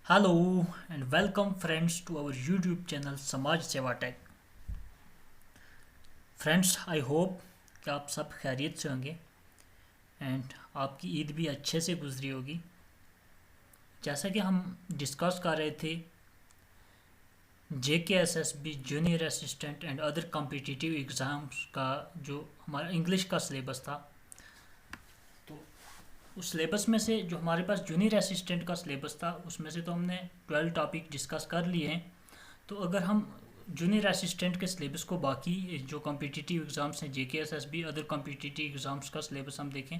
Hello and welcome friends to our YouTube channel समाज सेवा take. Friends I hope कि आप सब खैरियत से होंगे एंड आपकी ईद भी अच्छे से गुजरी होगी। जैसा कि हम डिस्कस कर रहे थे JKSSB junior assistant and other competitive exams का जो हमारा इंग्लिश का सिलेबस था, तो उस सिलेबस में से जो हमारे पास जूनियर असिस्टेंट का सिलेबस था उसमें से तो हमने 12 टॉपिक डिस्कस कर लिए हैं। तो अगर हम जूनियर असिस्टेंट के सिलेबस को बाकी जो कॉम्पिटिटिव एग्ज़ाम्स हैं JKSSB अदर कॉम्पिटिटिव एग्ज़ाम्स का सिलेबस हम देखें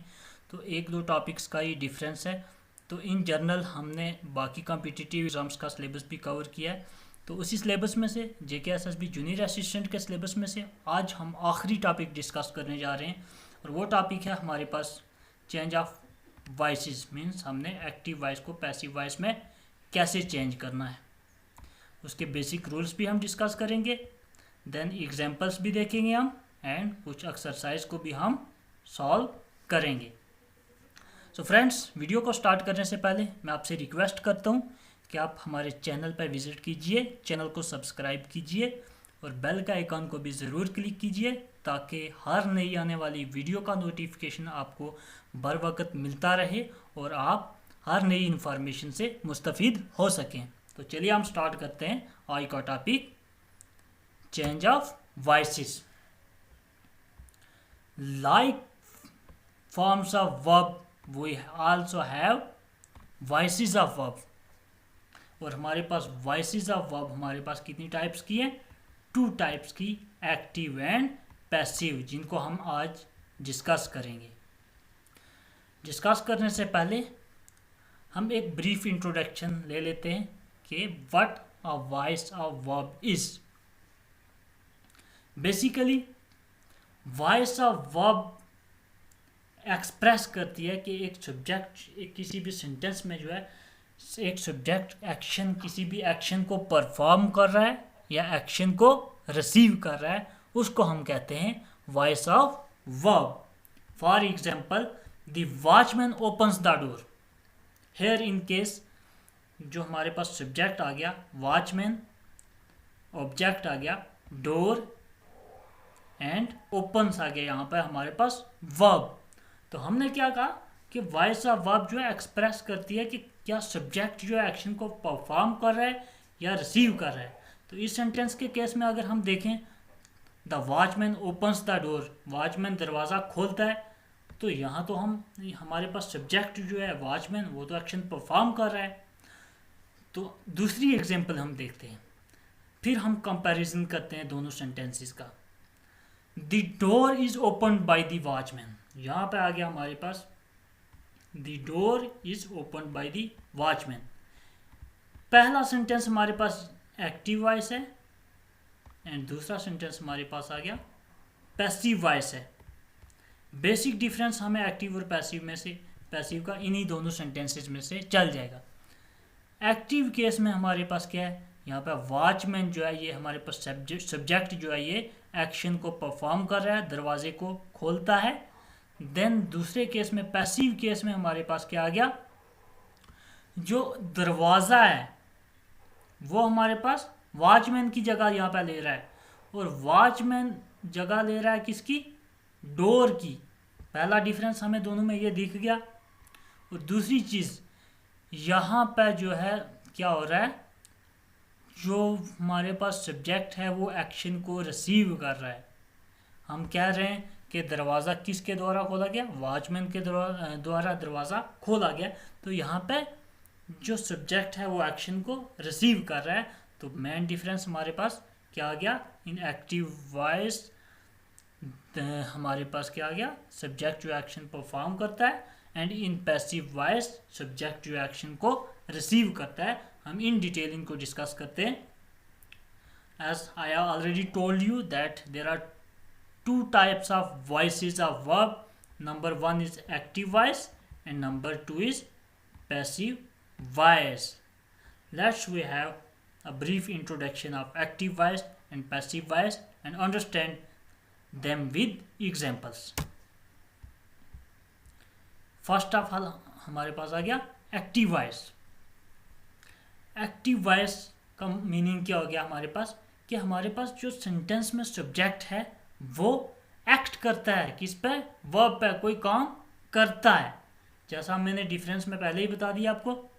तो एक दो टॉपिक्स का ही डिफरेंस है। तो इन जनरल हमने बाकी कॉम्पिटिटिव एग्ज़ाम्स का सिलेबस भी कवर किया है। तो उसी सिलेबस में से JKSSB जूनियर असिस्टेंट के सिलेबस में से आज हम आखिरी टॉपिक डिस्कस करने जा रहे हैं और वो टॉपिक है हमारे पास चेंज ऑफ वॉइसेस। मीन्स हमने एक्टिव वॉइस को पैसिव वॉइस में कैसे चेंज करना है, उसके बेसिक रूल्स भी हम डिस्कस करेंगे। देन एग्जांपल्स भी देखेंगे हम एंड कुछ एक्सरसाइज को भी हम सॉल्व करेंगे। सो फ्रेंड्स, वीडियो को स्टार्ट करने से पहले मैं आपसे रिक्वेस्ट करता हूँ कि आप हमारे चैनल पर विजिट कीजिए, चैनल को सब्सक्राइब कीजिए और बेल का आइकन को भी ज़रूर क्लिक कीजिए ताकि हर नई आने वाली वीडियो का नोटिफिकेशन आपको बर वक्त मिलता रहे और आप हर नई इन्फॉर्मेशन से मुस्तफ़ीद हो सकें। तो चलिए हम स्टार्ट करते हैं आज का topic change of voices. Like forms of verb we also have voices of verb. और हमारे पास वॉइसेस ऑफ वर्ब हमारे पास कितनी टाइप्स की हैं? 2 टाइप्स की, एक्टिव एंड पैसिव, जिनको हम आज डिस्कस करेंगे। डिस्कस करने से पहले हम एक ब्रीफ इंट्रोडक्शन ले लेते हैं कि what a voice of verb is. Basically voice of verb express करती है कि एक सब्जेक्ट किसी भी सेंटेंस में जो है एक सब्जेक्ट एक्शन किसी भी एक्शन को परफॉर्म कर रहा है या एक्शन को रिसीव कर रहा है, उसको हम कहते हैं voice of verb. For example, the watchman opens the door. Here in case जो हमारे पास सब्जेक्ट आ गया वॉचमैन, ऑब्जेक्ट आ गया डोर एंड ओपन्स आ गया यहाँ पर हमारे पास वर्ब। तो हमने क्या कहा कि वॉइस ऑफ वर्ब जो है एक्सप्रेस करती है कि क्या सब्जेक्ट जो है एक्शन को परफॉर्म कर रहा है या रिसीव कर रहा है। तो इस सेंटेंस के केस में अगर हम देखें the watchman opens the door, watchman दरवाज़ा खोलता है, तो यहाँ तो हमारे पास सब्जेक्ट जो है वॉचमैन वो तो एक्शन परफॉर्म कर रहा है। तो दूसरी एग्जांपल हम देखते हैं, फिर हम कंपैरिजन करते हैं दोनों सेंटेंसेस का। The door is opened by the watchman, यहाँ पे आ गया हमारे पास the door is opened by the watchman. पहला सेंटेंस हमारे पास एक्टिव वॉइस है एंड दूसरा सेंटेंस हमारे पास आ गया पैसिव वॉइस है। बेसिक डिफरेंस हमें एक्टिव और पैसिव का इन्हीं दोनों सेंटेंसेस में से चल जाएगा। एक्टिव केस में हमारे पास क्या है, यहाँ पे वॉचमैन जो है ये हमारे पास सब्जेक्ट जो है ये एक्शन को परफॉर्म कर रहा है, दरवाजे को खोलता है। देन दूसरे केस में पैसिव केस में हमारे पास क्या आ गया, जो दरवाज़ा है वो हमारे पास वॉचमैन की जगह यहाँ पे ले रहा है और वॉचमैन जगह ले रहा है किसकी? डोर की। पहला डिफरेंस हमें दोनों में ये दिख गया। और दूसरी चीज़ यहाँ पे जो है क्या हो रहा है, जो हमारे पास सब्जेक्ट है वो एक्शन को रिसीव कर रहा है। हम कह रहे हैं कि दरवाज़ा किसके द्वारा खोला गया? वॉचमैन के द्वारा दरवाज़ा खोला गया। तो यहाँ पे जो सब्जेक्ट है वो एक्शन को रिसीव कर रहा है। तो मेन डिफरेंस हमारे पास क्या आ गया, इन एक्टिव वॉइस हमारे पास क्या आ गया, सब्जेक्ट जो एक्शन परफॉर्म करता है and in passive voice subject जो एक्शन को रिसीव करता है। हम इन डिटेल इनको डिस्कस करते हैं। As I have already told you that there are 2 types of voices of verb. Number 1 is active voice and number 2 is passive voice. Let's we have a brief introduction of active voice and passive voice and understand them with examples. First of all हमारे पास आ गया active voice. Active voice का meaning क्या हो गया हमारे पास, कि हमारे पास जो सेंटेंस में सब्जेक्ट है वो एक्ट करता है किस पे, वर्ब पे, कोई काम करता है। जैसा मैंने डिफरेंस में पहले ही बता दिया आपको,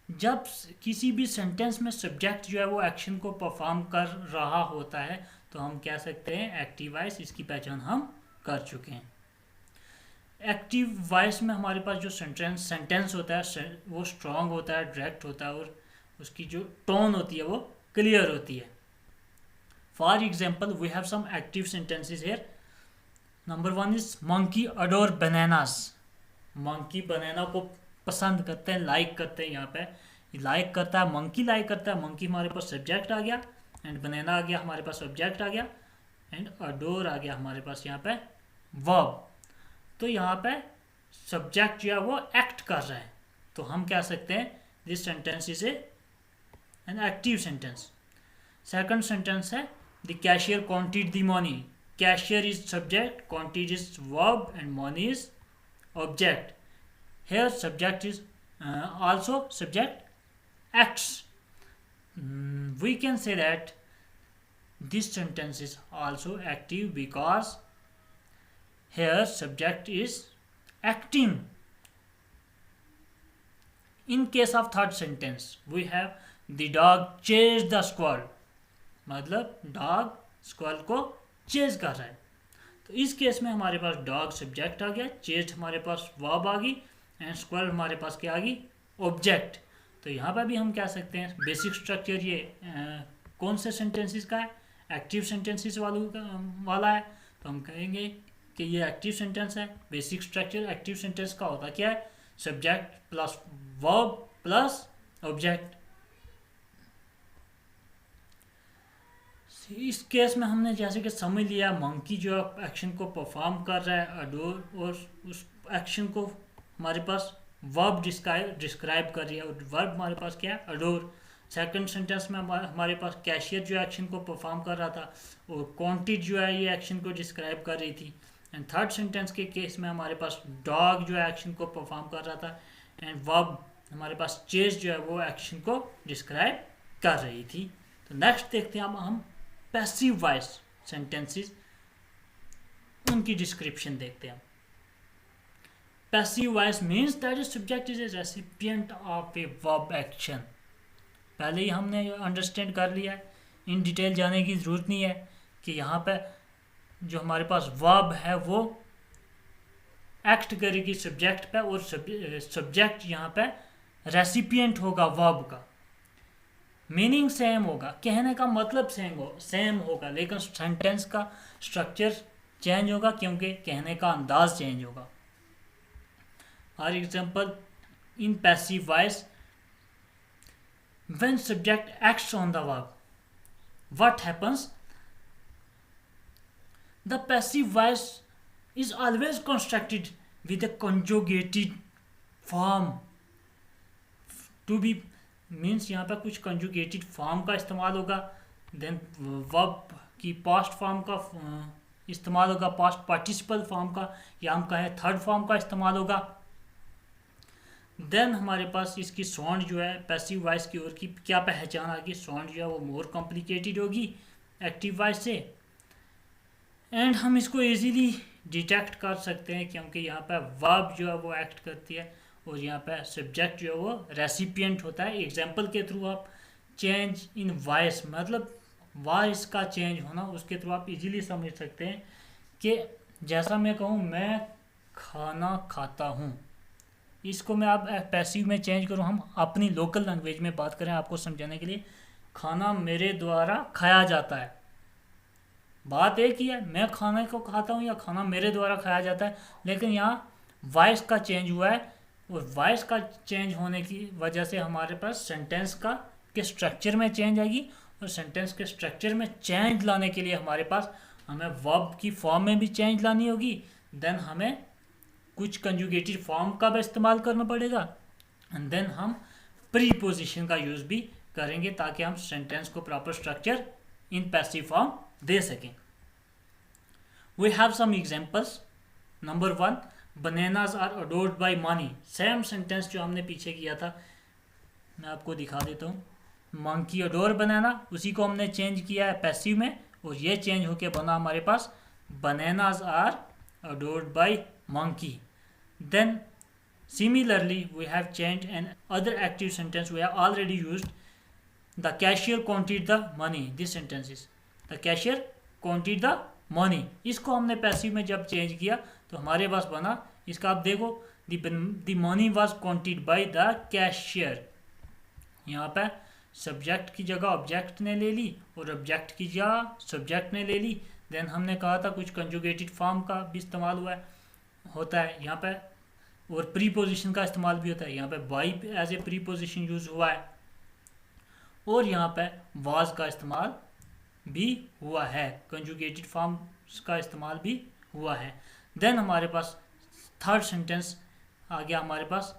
जब किसी भी सेंटेंस में सब्जेक्ट जो है वो एक्शन को परफॉर्म कर रहा होता है तो हम कह सकते हैं एक्टिव वॉइस, इसकी पहचान हम कर चुके हैं। एक्टिव वॉइस में हमारे पास जो सेंटेंस होता है वो स्ट्रॉन्ग होता है, डायरेक्ट होता है, और उसकी जो टोन होती है वो क्लियर होती है। For example we have some active sentences here. Number 1 is monkey adore bananas. Monkey banana को पसंद करते हैं, लाइक करते हैं। यहाँ पे लाइक करता है, मंकी लाइक करता है। मंकी हमारे पास सब्जेक्ट आ गया, एंड बनाना आ गया हमारे पास ऑब्जेक्ट आ गया, एंड अडोर आ गया हमारे पास यहाँ पे वर्ब। तो यहाँ पे सब्जेक्ट जो है वो एक्ट कर रहा है, तो हम कह सकते हैं this sentence is an active sentence. Second sentence है the cashier counted the money. Cashier is subject, counted is verb, and money is object. Here subject is also subject acts. We can say that this sentence is also active because here subject is acting. In case of third sentence we have the dog chased the squirrel. मतलब dog स्क्वाल को chase कर रहा है। तो इस case में हमारे पास dog subject आ गया, चेज हमारे पास वर्ब आ गई, एंड स्क्वायर हमारे पास क्या आ गई, ऑब्जेक्ट। तो यहाँ पर भी हम कह सकते हैं बेसिक स्ट्रक्चर ये कौन से सेंटेंसेस का है, एक्टिव सेंटेंसेस वाला है। तो हम कहेंगे कि ये एक्टिव सेंटेंस है। बेसिक स्ट्रक्चर एक्टिव सेंटेंस का होता क्या है, subject plus verb plus object. इस केस में हमने जैसे कि समझ लिया मंकी जो एक्शन को परफॉर्म कर रहा है अडोर, और उस एक्शन को हमारे पास वर्ब डिस्क्राइब कर रही है, और वर्ब हमारे पास क्या है, अडोर। सेकंड सेंटेंस में हमारे पास कैशियर जो एक्शन को परफॉर्म कर रहा था, और क्वांटिटी जो है ये एक्शन को डिस्क्राइब कर रही थी। एंड थर्ड सेंटेंस के केस में हमारे पास डॉग जो है एक्शन को परफॉर्म कर रहा था, एंड वर्ब हमारे पास चेज जो है वो एक्शन को डिस्क्राइब कर रही थी। तो नेक्स्ट देखते हैं अब हम पैसिव वॉइस सेंटेंसेस, उनकी डिस्क्रिप्शन देखते हैं। Passive voice means that the subject is a recipient of a verb action. पहले ही हमने अंडरस्टैंड कर लिया है, इन डिटेल जाने की ज़रूरत नहीं है कि यहाँ पे जो हमारे पास वर्ब है वो एक्ट करेगी सब्जेक्ट पे, और सब्जेक्ट यहाँ पे रेसिपिएंट होगा वर्ब का। मीनिंग सेम होगा, कहने का मतलब सेम होगा, लेकिन सेंटेंस का स्ट्रक्चर चेंज होगा क्योंकि कहने का अंदाज चेंज होगा। For example in passive voice when subject acts on the verb, what happens? The passive voice is always constructed with a conjugated form. To be means यहाँ पे कुछ conjugated form का इस्तेमाल होगा, then verb की past form का इस्तेमाल होगा, past participle form का, या हम कहें थर्ड फॉर्म का इस्तेमाल होगा। देन हमारे पास इसकी साउंड जो है पैसिव वॉइस की ओर की क्या पहचान आ गई, साउंड जो है वो मोर कॉम्प्लिकेटेड होगी एक्टिव वॉइस से, एंड हम इसको इजीली डिटेक्ट कर सकते हैं क्योंकि यहाँ पर वर्ब जो है वो एक्ट करती है, और यहाँ पर सब्जेक्ट जो है वो रेसिपिएंट होता है। एग्जांपल के थ्रू आप चेंज इन वॉइस, मतलब वॉइस का चेंज होना, उसके थ्रू आप इजीली समझ सकते हैं कि जैसा मैं कहूँ मैं खाना खाता हूँ, इसको मैं आप पैसिव में चेंज करूँ, हम अपनी लोकल लैंग्वेज में बात करें आपको समझाने के लिए, खाना मेरे द्वारा खाया जाता है। बात एक ही है, मैं खाने को खाता हूँ या खाना मेरे द्वारा खाया जाता है, लेकिन यहाँ वॉइस का चेंज हुआ है, और वॉइस का चेंज होने की वजह से हमारे पास सेंटेंस का के स्ट्रक्चर में चेंज आएगी, और सेंटेंस के स्ट्रक्चर में चेंज लाने के लिए हमारे पास हमें वर्ब की फॉर्म में भी चेंज लानी होगी, देन हमें कुछ कंजुगेटेड फॉर्म का भी इस्तेमाल करना पड़ेगा, एंड देन हम प्रीपोजिशन का यूज़ भी करेंगे ताकि हम सेंटेंस को proper structure in passive form दे सकें। We have some examples. Number 1 bananas are adored by money. Same sentence जो हमने पीछे किया था, मैं आपको दिखा देता हूँ। मंकी अडोर बनाना, उसी को हमने चेंज किया है पैसिव में, और ये चेंज होके बना हमारे पास bananas are adored by monkey. Then similarly we have changed an other active sentence we have already used, the cashier counted the money. This sentence is the cashier counted the money. इसको हमने passive में जब change किया तो हमारे पास बना, इसका आप देखो, the money was counted by the cashier। यहाँ पे सब्जेक्ट की जगह ऑब्जेक्ट ने ले ली और ऑब्जेक्ट की जगह सब्जेक्ट ने ले ली। देन हमने कहा था कुछ कंजुगेटेड फॉर्म का भी इस्तेमाल हुआ है, होता है यहाँ पे, और प्रीपोजिशन का इस्तेमाल भी होता है। यहाँ पे by as a preposition use हुआ है, और यहाँ पे वाज का इस्तेमाल भी हुआ है, कंजुगेटेड फॉर्म्स का इस्तेमाल भी हुआ है। देन हमारे पास थर्ड सेंटेंस आ गया हमारे पास,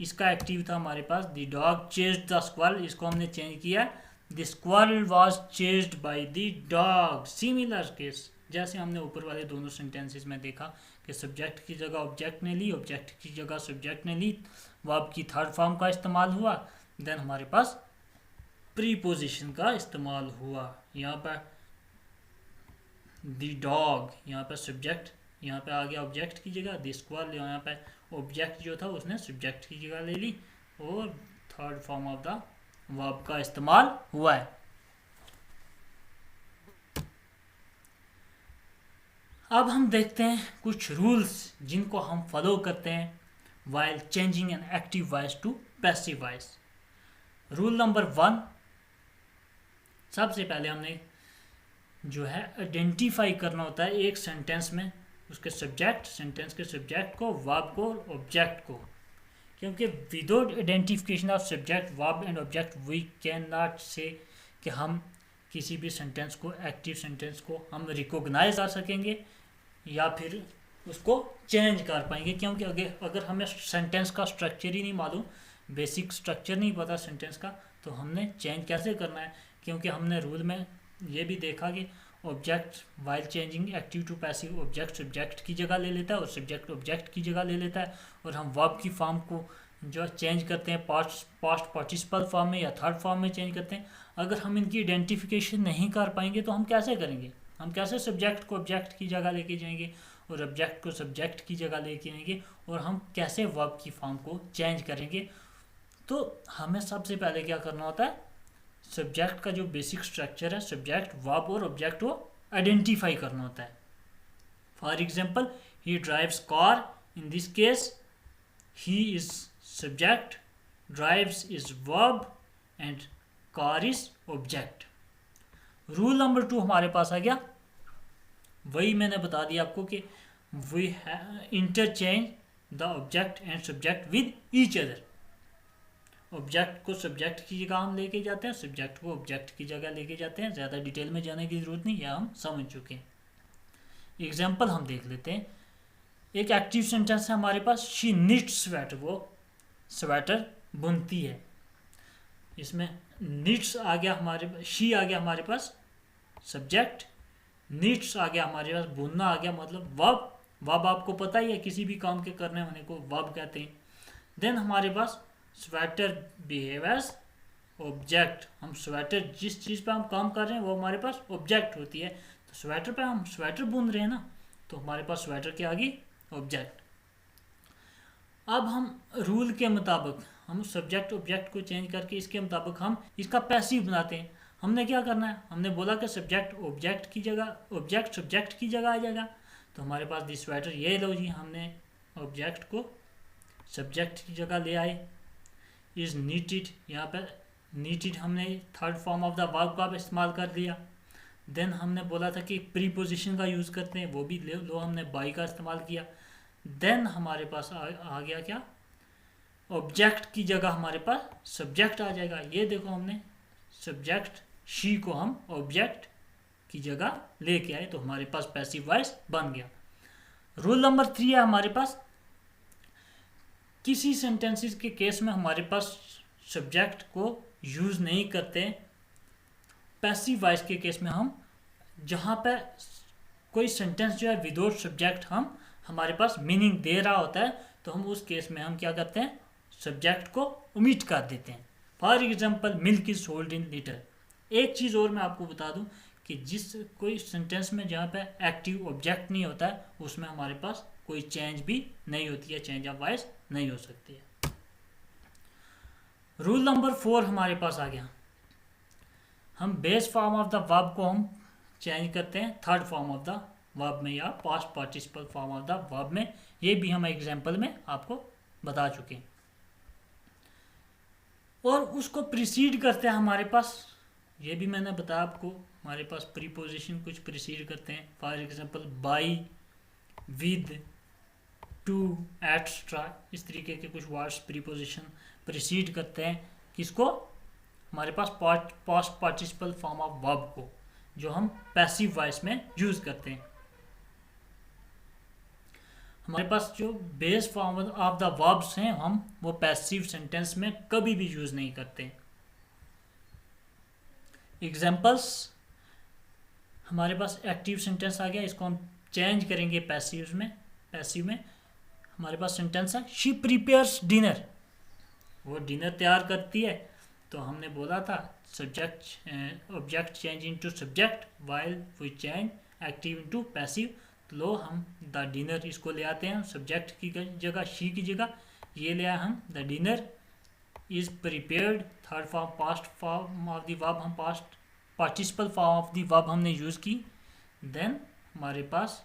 इसका एक्टिव था हमारे पास the dog chased the squirrel, इसको हमने चेंज किया, the squirrel was chased by the dog. Similar case जैसे हमने ऊपर वाले दोनों सेंटेंसेस में देखा कि सब्जेक्ट की जगह ऑब्जेक्ट ने ली, ऑब्जेक्ट की जगह सब्जेक्ट ने ली, वर्ब की थर्ड फॉर्म का इस्तेमाल हुआ। देन हमारे पास प्रीपोजिशन का इस्तेमाल हुआ, यहाँ पर द डॉग, यहाँ पर सब्जेक्ट, यहाँ पे आ गया ऑब्जेक्ट की जगह, द स्क्वारल यहाँ पे ऑब्जेक्ट जो था उसने सब्जेक्ट की जगह ले ली, और third form of the verb का इस्तेमाल हुआ है। अब हम देखते हैं कुछ रूल्स जिनको हम फॉलो करते हैं while changing an active voice to passive voice. Rule number 1, सबसे पहले हमने जो है आइडेंटिफाई करना होता है एक सेंटेंस में उसके सब्जेक्ट, सेंटेंस के सब्जेक्ट को, वर्ब को, ऑब्जेक्ट को, क्योंकि without identification of subject, verb and object we can not say कि हम किसी भी सेंटेंस को, एक्टिव सेंटेंस को हम रिकॉग्नाइज कर सकेंगे या फिर उसको चेंज कर पाएंगे। क्योंकि अगर हमें सेंटेंस का स्ट्रक्चर ही नहीं मालूम, बेसिक स्ट्रक्चर नहीं पता सेंटेंस का, तो हमने चेंज कैसे करना है। क्योंकि हमने रूल में ये भी देखा कि object while changing active to passive, object subject की जगह ले लेता है और सब्जेक्ट ऑब्जेक्ट की जगह ले लेता है, और हम वर्ब की फॉर्म को जो चेंज करते हैं पास्ट पार्टिसिपल फॉर्म में या थर्ड फॉर्म में चेंज करते हैं। अगर हम इनकी आइडेंटिफिकेशन नहीं कर पाएंगे तो हम कैसे करेंगे, हम कैसे सब्जेक्ट को ऑब्जेक्ट की जगह लेके जाएंगे और ऑब्जेक्ट को सब्जेक्ट की जगह लेके जाएंगे, और हम कैसे वर्ब की फॉर्म को चेंज करेंगे। तो हमें सबसे पहले क्या करना होता है, सब्जेक्ट का जो बेसिक स्ट्रक्चर है, सब्जेक्ट, वर्ब और ऑब्जेक्ट को आइडेंटिफाई करना होता है। For example, he drives car, in this case he is subject, drives is verb and car is object. Rule number 2 हमारे पास आ गया, वही मैंने बता दिया आपको कि we interchange the object and subject with each other. Object को सब्जेक्ट की जगह हम लेके जाते हैं, सब्जेक्ट को ऑब्जेक्ट की जगह लेके जाते हैं। ज़्यादा डिटेल में जाने की ज़रूरत नहीं, यह हम समझ चुके हैं। एग्जाम्पल हम देख लेते हैं। एक एक्टिव सेंटेंस है हमारे पास, शी निट्स स्वेटर, वो स्वेटर बुनती है। इसमें निट्स आ गया हमारे, शी आ गया हमारे पास सब्जेक्ट, निट्स आ गया हमारे पास बुनना आ गया, मतलब वर्ब। वर्ब आपको पता ही है, किसी भी काम के करने होने को वर्ब कहते हैं। देन हमारे पास स्वेटर बिहेव एज ऑब्जेक्ट, हम स्वेटर जिस चीज़ पे हम काम कर रहे हैं वो हमारे पास ऑब्जेक्ट होती है। तो स्वेटर पे हम स्वेटर बुन रहे हैं ना, तो हमारे पास स्वेटर की आ गई ऑब्जेक्ट। अब हम रूल के मुताबिक हम सब्जेक्ट ऑब्जेक्ट को चेंज करके इसके मुताबिक हम इसका पैसिव बनाते हैं। हमने क्या करना है, हमने बोला कि सब्जेक्ट ऑब्जेक्ट की जगह, ऑब्जेक्ट सब्जेक्ट की जगह आ जाएगा। तो हमारे पास दिस स्वेटर, ये लो जी, हमने ऑब्जेक्ट को सब्जेक्ट की जगह ले आए। इज नीटेड, यहाँ पर नीटेड हमने third form of the verb का इस्तेमाल कर दिया। देन हमने बोला था कि प्रीपोजिशन का यूज़ करते हैं, वो भी ले लो, हमने बाई का इस्तेमाल किया। देन हमारे पास आ गया क्या, ऑब्जेक्ट की जगह हमारे पास सब्जेक्ट आ जाएगा। ये देखो, हमने सब्जेक्ट शी को हम ऑब्जेक्ट की जगह लेके आए, तो हमारे पास पैसिव वॉइस बन गया। रूल नंबर 3 है हमारे पास, किसी सेंटेंसेस के केस में हमारे पास सब्जेक्ट को यूज़ नहीं करते। पैसिव वॉइस के केस में हम जहाँ पे कोई सेंटेंस जो है विदाउट सब्जेक्ट हम हमारे पास मीनिंग दे रहा होता है, तो हम उस केस में हम क्या करते हैं, सब्जेक्ट को ओमिट कर देते हैं। For example milk is sold in litre. एक चीज़ और मैं आपको बता दूं कि जिस कोई सेंटेंस में जहाँ पे एक्टिव ऑब्जेक्ट नहीं होता है उसमें हमारे पास कोई चेंज भी नहीं होती है, चेंज ऑफ वॉइस नहीं हो सकती है। रूल नंबर 4 हमारे पास आ गया। हम base form of the verb को हम चेंज करते हैं third form of the verb में या past participle form of the verb में। ये भी हम एग्जाम्पल में आपको बता चुके हैं। और उसको प्रीसीड करते हैं हमारे पास, ये भी मैंने बताया आपको, हमारे पास प्रीपोजिशन कुछ प्रीसीड करते हैं। For example by, with, to, etcetera, इस तरीके के कुछ वर्ड्स प्रीपोजिशन प्रीसीड करते हैं किसको, हमारे पास past participle form of verb को, जो हम पैसिव वॉइस में यूज करते हैं। हमारे पास जो base form of the verbs हैं हम वो पैसिव सेंटेंस में कभी भी यूज नहीं करते। एग्जाम्पल्स, हमारे पास एक्टिव सेंटेंस आ गया, इसको हम चेंज करेंगे पैसिव में। पैसिव में हमारे पास सेंटेंस है शी प्रिपेयर्स डिनर, वो डिनर तैयार करती है। तो हमने बोला था subject object change into subject while we change active into passive. तो लो हम द डिनर इसको ले आते हैं सब्जेक्ट की जगह, शी की जगह ये ले आए हम। The dinner is prepared, third form past form of the verb, हम past participle form of the verb हमने यूज़ की। देन हमारे पास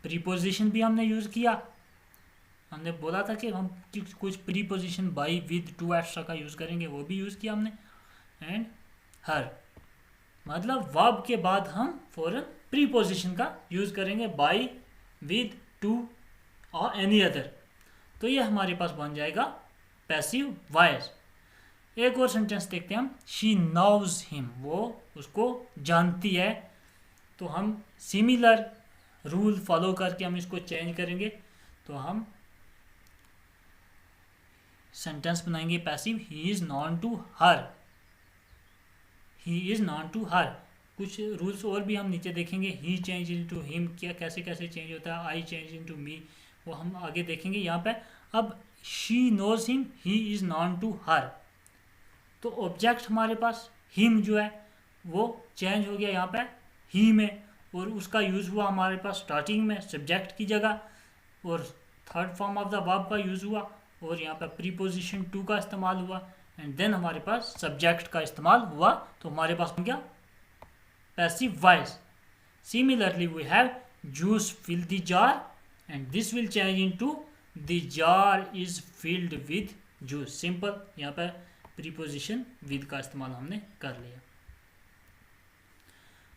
प्रीपोजिशन भी हमने यूज़ किया। हमने बोला था कि हम कुछ preposition by, with, to, extra का यूज़ करेंगे, वो भी यूज़ किया हमने। एंड हर, मतलब वर्ब के बाद हम फौरन प्रीपोजिशन का यूज़ करेंगे, बाई, विद, टू और एनी अदर। तो ये हमारे पास बन जाएगा पैसिव वॉइस। एक और सेंटेंस देखते हैं हम, शी नोज हिम, वो उसको जानती है। तो हम सिमिलर रूल फॉलो करके हम इसको चेंज करेंगे। तो हम सेंटेंस बनाएंगे passive, he is known to her, he is known to her. कुछ रूल्स और भी हम नीचे देखेंगे, ही चेंज इनटू हिम क्या कैसे कैसे चेंज होता है, आई चेंज इनटू मी, वो हम आगे देखेंगे। यहाँ पे अब she knows him, he is known to her. तो ऑब्जेक्ट हमारे पास हिम जो है वो चेंज हो गया यहाँ पे ही में, और उसका यूज़ हुआ हमारे पास स्टार्टिंग में सब्जेक्ट की जगह, और third form of the verb का यूज़ हुआ, और यहाँ पे प्रीपोजिशन टू का इस्तेमाल हुआ, एंड देन हमारे पास सब्जेक्ट का इस्तेमाल हुआ। तो हमारे पास बन गया passive voice. Similarly we have juice fill the jar, and this will change into the jar is filled with juice. Simple, यहाँ पे प्रीपोजिशन विद का इस्तेमाल हमने कर लिया।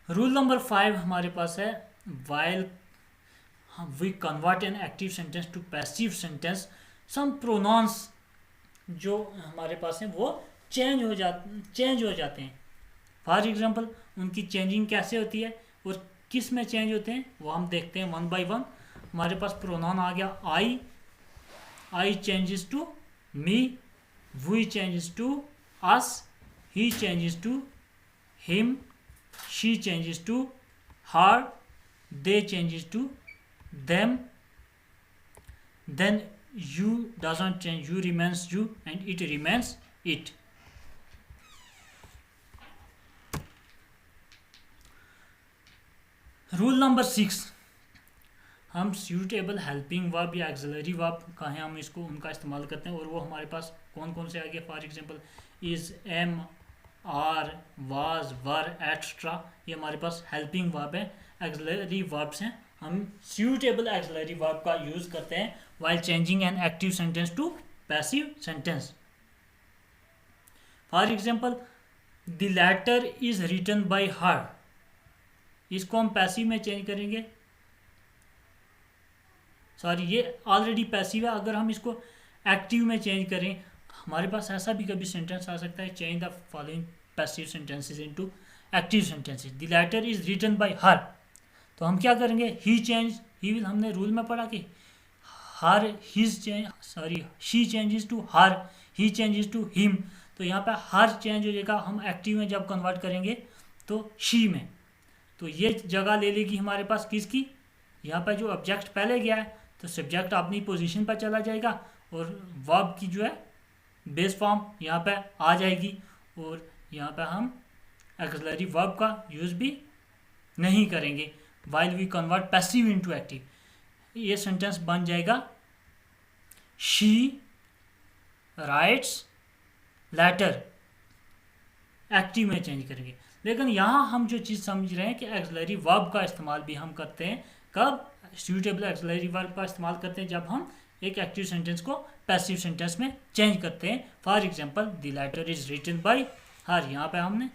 रूल नंबर 5 हमारे पास है, while we convert an active sentence to passive sentence, some pronouns जो हमारे पास हैं वो चेंज हो जाते हैं। फॉर एग्जांपल उनकी चेंजिंग कैसे होती है और किस में चेंज होते हैं वो हम देखते हैं वन बाय वन। हमारे पास प्रोनाउन आ गया I changes to me, we changes to us, he changes to him, she changes to her, they changes to them, then you doesn't change, you remains you, and it remains it. Rule number 6, हम suitable helping verb या axillary verb का है, हम इसको उनका इस्तेमाल करते हैं, और वो हमारे पास कौन कौन से आ गए। For example is, am, are, was, were, extra, ये हमारे पास हेल्पिंग वर्ब है, एक्सिलरी वर्ब्स हैं। हम सूटेबल एक्सिलरी वर्ब का यूज़ करते हैं while changing an active sentence to passive sentence. For example, the letter is written by her, इसको हम पैसिव में चेंज करेंगे, सॉरी ये ऑलरेडी पैसिव है। अगर हम इसको एक्टिव में चेंज करें, हमारे पास ऐसा भी कभी सेंटेंस आ सकता है, change the following passive sentences into active sentences. The letter is written by her, तो हम क्या करेंगे, ही चेंज, ही हमने रूल में पढ़ा कि her, his change, sorry she changes to her, he changes to him. तो यहाँ पे हर चेंज हो जाएगा, हम एक्टिव में जब कन्वर्ट करेंगे तो शी में, तो ये जगह ले लेगी हमारे पास किसकी, यहाँ पे जो ऑब्जेक्ट पहले गया है तो सब्जेक्ट अपनी पोजीशन पर चला जाएगा, और वर्ब की जो है बेस फॉर्म यहाँ पे आ जाएगी और यहाँ पे हम एक्सिलरी वर्ब का यूज़ भी नहीं करेंगे while we convert passive into active. ये सेंटेंस बन जाएगा शी राइट्स लेटर, एक्टिव में चेंज करेंगे। लेकिन यहाँ हम जो चीज़ समझ रहे हैं कि एक्सिलरी वर्ब का इस्तेमाल भी हम करते हैं, कब? सूटेबल एक्सिलरी वर्ब का इस्तेमाल करते हैं जब हम एक एक्टिव सेंटेंस को पैसिव सेंटेंस में चेंज करते हैं। For example the letter is written by her, यहाँ पे हमने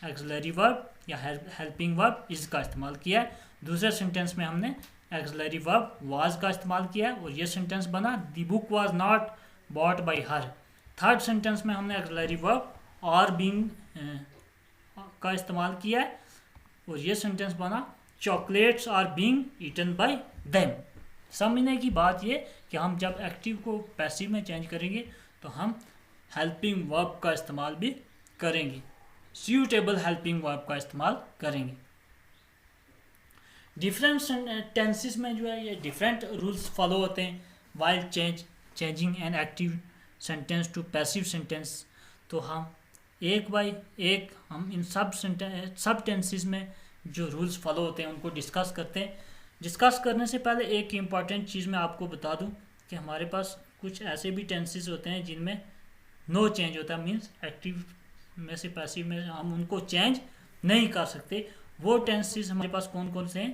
एक्सिलरी वर्ब या हेल्पिंग वर्ब इज का इस्तेमाल किया है। दूसरे सेंटेंस में हमने एक्सिलरी वर्ब वाज का इस्तेमाल किया है और ये सेंटेंस बना the book was not bought by her. Third sentence में हमने एक्सिलरी वर्ब आर बीइंग का इस्तेमाल किया है और ये सेंटेंस बना chocolates are being eaten by them. समझने की बात ये कि हम जब एक्टिव को पैसिव में चेंज करेंगे तो हम हेल्पिंग वर्ब का इस्तेमाल भी करेंगे, सूटेबल हेल्पिंग वर्ब का इस्तेमाल करेंगे। डिफरेंट टेंसेस में जो है ये डिफरेंट रूल्स फॉलो होते हैं while changing an active sentence to passive sentence. तो हम एक बाय एक हम इन सब टेंसेस में जो रूल्स फॉलो होते हैं उनको डिस्कस करते हैं। डिस्कस करने से पहले एक इम्पॉर्टेंट चीज़ मैं आपको बता दूं कि हमारे पास कुछ ऐसे भी टेंसेस होते हैं जिनमें नो चेंज होता है, मीन्स एक्टिव में से पैसिव में हम उनको चेंज नहीं कर सकते। वो टेंसेस हमारे पास कौन कौन से हैं?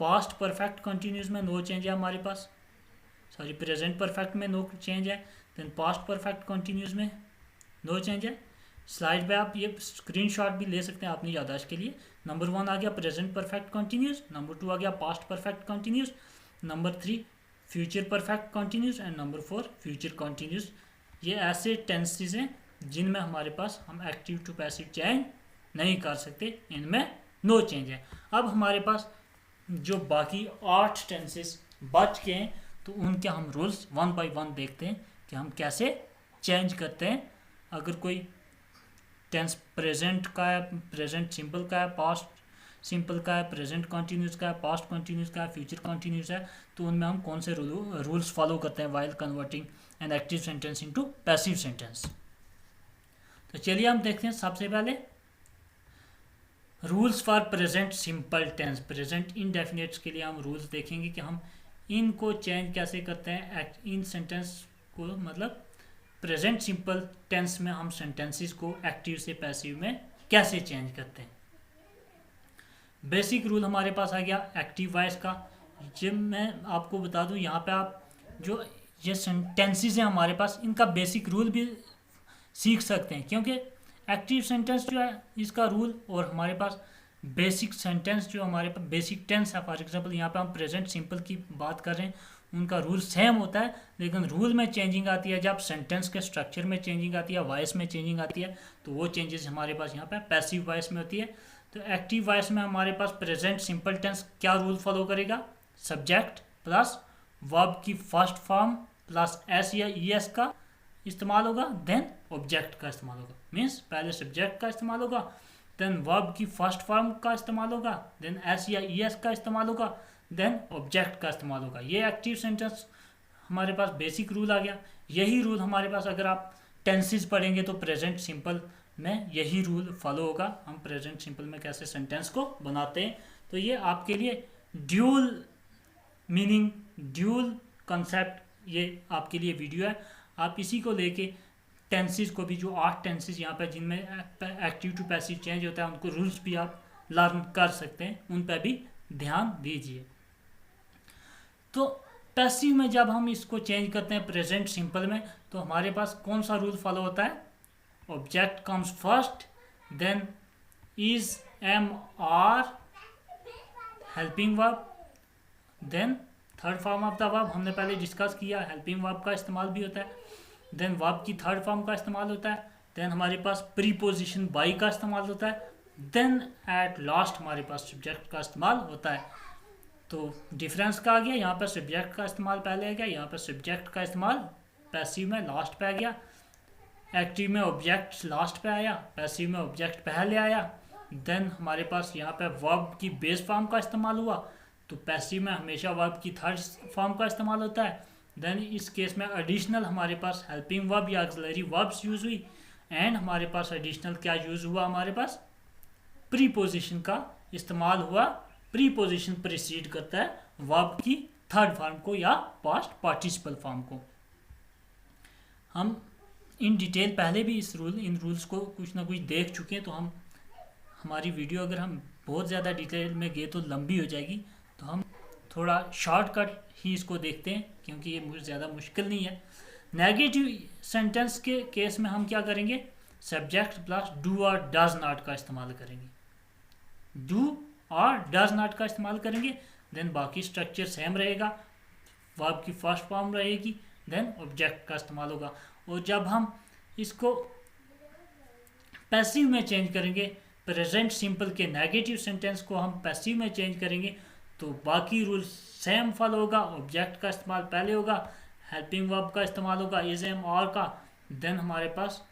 पास्ट परफेक्ट कंटिन्यूस में नो चेंज है हमारे पास, सॉरी प्रेजेंट परफेक्ट में नो चेंज है, देन पास्ट परफेक्ट कंटिन्यूस में नो चेंज है। स्लाइड पे आप ये स्क्रीनशॉट भी ले सकते हैं अपनी याददाश्त के लिए। नंबर 1 आ गया प्रेजेंट परफेक्ट कंटिन्यूस, नंबर 2 आ गया past perfect continuous, number 3 future perfect continuous and number 4 future continuous. ये ऐसे टेंसेस हैं जिनमें हमारे पास हम एक्टिव टू पैसिव चेंज नहीं कर सकते, इनमें नो चेंज है। अब हमारे पास जो बाकी 8 टेंसेस बच गए हैं तो उनके हम रूल्स 1 बाय 1 देखते हैं कि हम कैसे चेंज करते हैं। अगर कोई टेंस प्रेजेंट का है, प्रेजेंट सिंपल का है, पास्ट सिंपल का है, प्रेजेंट कंटिन्यूस का है, पास्ट कंटिन्यूस का है, फ्यूचर कंटिन्यूस है, तो उनमें हम कौन से रूल्स फॉलो करते हैं while converting an active sentence into passive sentence. तो चलिए हम देखते हैं सबसे पहले rules for present simple tense. Present indefinites के लिए हम रूल्स देखेंगे कि हम इनको चेंज कैसे करते हैं इन सेंटेंस को, मतलब प्रेजेंट सिंपल टेंस में हम सेंटेंसेस को एक्टिव से पैसिव में कैसे चेंज करते हैं। बेसिक रूल हमारे पास आ गया एक्टिव वॉइस का। जब मैं आपको बता दूं यहाँ पे आप जो ये सेंटेंसेस हैं हमारे पास इनका बेसिक रूल भी सीख सकते हैं, क्योंकि एक्टिव सेंटेंस जो है इसका रूल और हमारे पास बेसिक सेंटेंस जो हमारे पास बेसिक टेंस है, फॉर एग्जांपल यहाँ पे हम प्रेजेंट सिंपल की बात कर रहे हैं, उनका रूल सेम होता है, लेकिन रूल में चेंजिंग आती है जब सेंटेंस के स्ट्रक्चर में चेंजिंग आती है, वॉइस में चेंजिंग आती है, तो वो चेंजेस हमारे पास यहाँ पे पैसिव वॉइस में होती है। तो एक्टिव वॉइस में हमारे पास प्रेजेंट सिंपल टेंस क्या रूल फॉलो करेगा? सब्जेक्ट प्लस वर्ब की फर्स्ट फॉर्म प्लस एस या ई एस का इस्तेमाल होगा, देन ऑब्जेक्ट का इस्तेमाल होगा। मीन्स पहले सब्जेक्ट का इस्तेमाल होगा, देन वर्ब की फर्स्ट फॉर्म का इस्तेमाल होगा, देन एस या ई एस का इस्तेमाल होगा, देन ऑब्जेक्ट का इस्तेमाल होगा। ये एक्टिव सेंटेंस हमारे पास बेसिक रूल आ गया। यही रूल हमारे पास अगर आप टेंसेस पढ़ेंगे तो प्रेजेंट सिंपल में यही रूल फॉलो होगा। हम प्रेजेंट सिंपल में कैसे सेंटेंस को बनाते हैं, तो ये आपके लिए ड्यूल मीनिंग, ड्यूल कॉन्सेप्ट, ये आपके लिए वीडियो है। आप इसी को लेके टेंसेस को भी, जो 8 टेंसेस यहाँ पर जिनमें एक्टिव टू पैसिव चेंज होता है, उनको रूल्स भी आप लर्न कर सकते हैं, उन पर भी ध्यान दीजिए। तो पैसिव में जब हम इसको चेंज करते हैं प्रेजेंट सिंपल में, तो हमारे पास कौन सा रूल फॉलो होता है? Object comes first, then is, am, are, helping verb, then third form of the verb हमने पहले डिस्कस किया, हेल्पिंग वर्ब का इस्तेमाल भी होता है, देन वर्ब की थर्ड फॉर्म का इस्तेमाल होता है, देन हमारे पास प्रीपोजिशन बाई का इस्तेमाल होता है, देन एट लास्ट हमारे पास सब्जेक्ट का इस्तेमाल होता है। तो डिफरेंस का आ गया, यहाँ पर सब्जेक्ट का इस्तेमाल पहले आ गया, यहाँ पर सब्जेक्ट का इस्तेमाल पैसिव में लास्ट पे आ गया। एक्टिव में ऑब्जेक्ट लास्ट पे आया, पैसिव में ऑब्जेक्ट पहले आया। देन हमारे पास यहाँ पे वर्ब की बेस फॉर्म का इस्तेमाल हुआ, तो पैसिव में हमेशा वर्ब की थर्ड फॉर्म का इस्तेमाल होता है। देन इस केस में एडिशनल हमारे पास हेल्पिंग वर्ब या ऑक्सिलरी वर्ब्स यूज हुई, एंड हमारे पास एडिशनल क्या यूज हुआ, हमारे पास प्रीपोजिशन का इस्तेमाल हुआ। प्रीपोजिशन प्रीसीड करता है वर्ब की थर्ड फॉर्म को या पास्ट पार्टिसिपल फॉर्म को। हम इन डिटेल पहले भी इन रूल्स को कुछ ना कुछ देख चुके हैं, तो हमारी वीडियो अगर हम बहुत ज़्यादा डिटेल में गए तो लंबी हो जाएगी, तो हम थोड़ा शॉर्टकट ही इसको देखते हैं क्योंकि ये मुझे ज़्यादा मुश्किल नहीं है। नेगेटिव सेंटेंस के केस में हम क्या करेंगे, सब्जेक्ट प्लस डू और डज नॉट का इस्तेमाल करेंगे, डू और डज नॉट का इस्तेमाल करेंगे। देन बाकी स्ट्रक्चर सेम रहेगा, वर्ब की फर्स्ट फॉर्म रहेगी, देन ऑब्जेक्ट का इस्तेमाल होगा। और जब हम इसको पैसिव में चेंज करेंगे, प्रेजेंट सिंपल के नेगेटिव सेंटेंस को हम पैसिव में चेंज करेंगे, तो बाकी रूल सेम फॉलो होगा। ऑब्जेक्ट का इस्तेमाल पहले होगा, हेल्पिंग वर्ब का इस्तेमाल होगा, इज एम और का, देन हमारे पास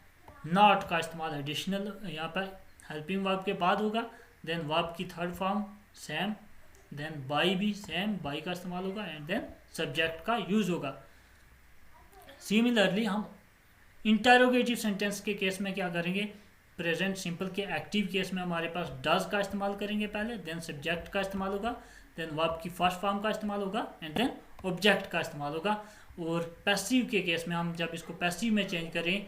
नॉट का इस्तेमाल एडिशनल यहाँ पर हेल्पिंग वर्ब के बाद होगा, देन वर्ब की third form same, then by भी सेम, बाई का इस्तेमाल होगा, एंड देन सब्जेक्ट का यूज होगा। सिमिलरली हम इंटरोगेटिव सेंटेंस के केस में क्या करेंगे, प्रेजेंट सिंपल के एक्टिव केस में हमारे पास डज का इस्तेमाल करेंगे पहले, देन सब्जेक्ट का इस्तेमाल होगा, देन वर्ब की फर्स्ट फॉर्म का इस्तेमाल होगा, एंड देन ऑब्जेक्ट का इस्तेमाल होगा। और पैसिव के केस में हम जब इसको पैसिव में चेंज करें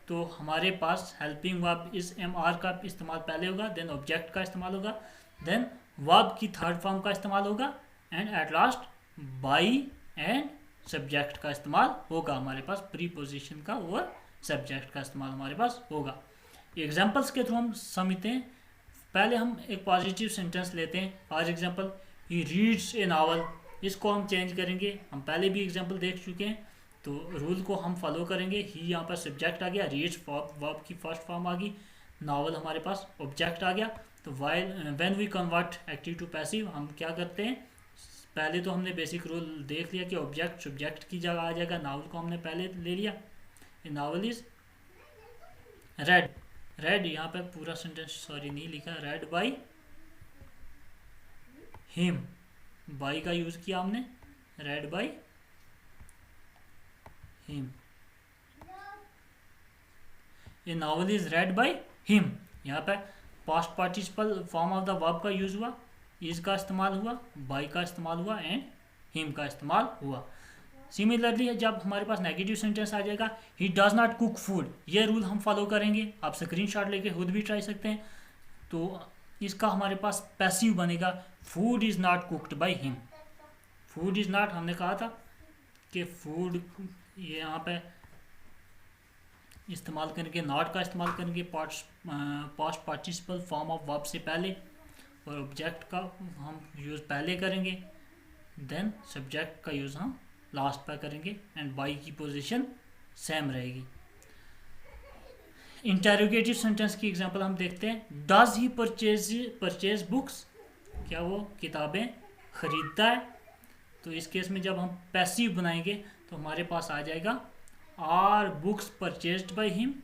तो हमारे पास helping verb is am are का इस्तेमाल पहले होगा, देन ऑब्जेक्ट का इस्तेमाल होगा, देन वर्ब की थर्ड फॉर्म का इस्तेमाल होगा, and at last by and subject का इस्तेमाल होगा। हमारे पास प्रीपोजिशन का और सब्जेक्ट का इस्तेमाल हमारे पास होगा। एग्जाम्पल्स के थ्रू हम समझते हैं। पहले हम एक पॉजिटिव सेंटेंस लेते हैं, for example he reads A novel, इसको हम चेंज करेंगे। हम पहले भी एग्जाम्पल देख चुके हैं, तो रूल को हम फॉलो करेंगे। ही यहाँ पर सब्जेक्ट आ गया, रीड्स वर्ब की फर्स्ट फॉर्म आ गई, नावल हमारे पास ऑब्जेक्ट आ गया। तो while when we convert active to passive हम क्या करते हैं, पहले तो हमने बेसिक रूल देख लिया कि ऑब्जेक्ट सब्जेक्ट की जगह आ जाएगा, नावल को हमने पहले ले लिया। ए नावल इज रेड, रेड यहाँ पे पूरा सेंटेंस सॉरी नहीं लिखा, रेड बाई हिम, बाई का यूज किया हमने, red by him. A novel is red by him, यहाँ पे past participle form of the verb का यूज हुआ, इज का इस्तेमाल हुआ, बाई का इस्तेमाल हुआ, एंड हिम का इस्तेमाल हुआ। सिमिलरली जब हमारे पास नेगेटिव सेंटेंस आ जाएगा, he does not cook food, ये रूल हम फॉलो करेंगे। आप स्क्रीनशॉट लेके खुद भी ट्राई सकते हैं। तो इसका हमारे पास पैसिव बनेगा, food is not cooked by him. Food is not, हमने कहा था कि फूड ये यहाँ पे इस्तेमाल करेंगे, नॉट का इस्तेमाल करेंगे past participle form of verb से पहले, और ऑब्जेक्ट का हम यूज़ पहले करेंगे, देन सब्जेक्ट का यूज़ हम लास्ट पर करेंगे, एंड बाई की पोजीशन सेम रहेगी। इंटरोगेटिव सेंटेंस की एग्जांपल हम देखते हैं। डज ही परचेज बुक्स, क्या वो किताबें खरीदता है। तो इस केस में जब हम पैसिव बनाएंगे तो हमारे पास आ जाएगा are books purchased by him.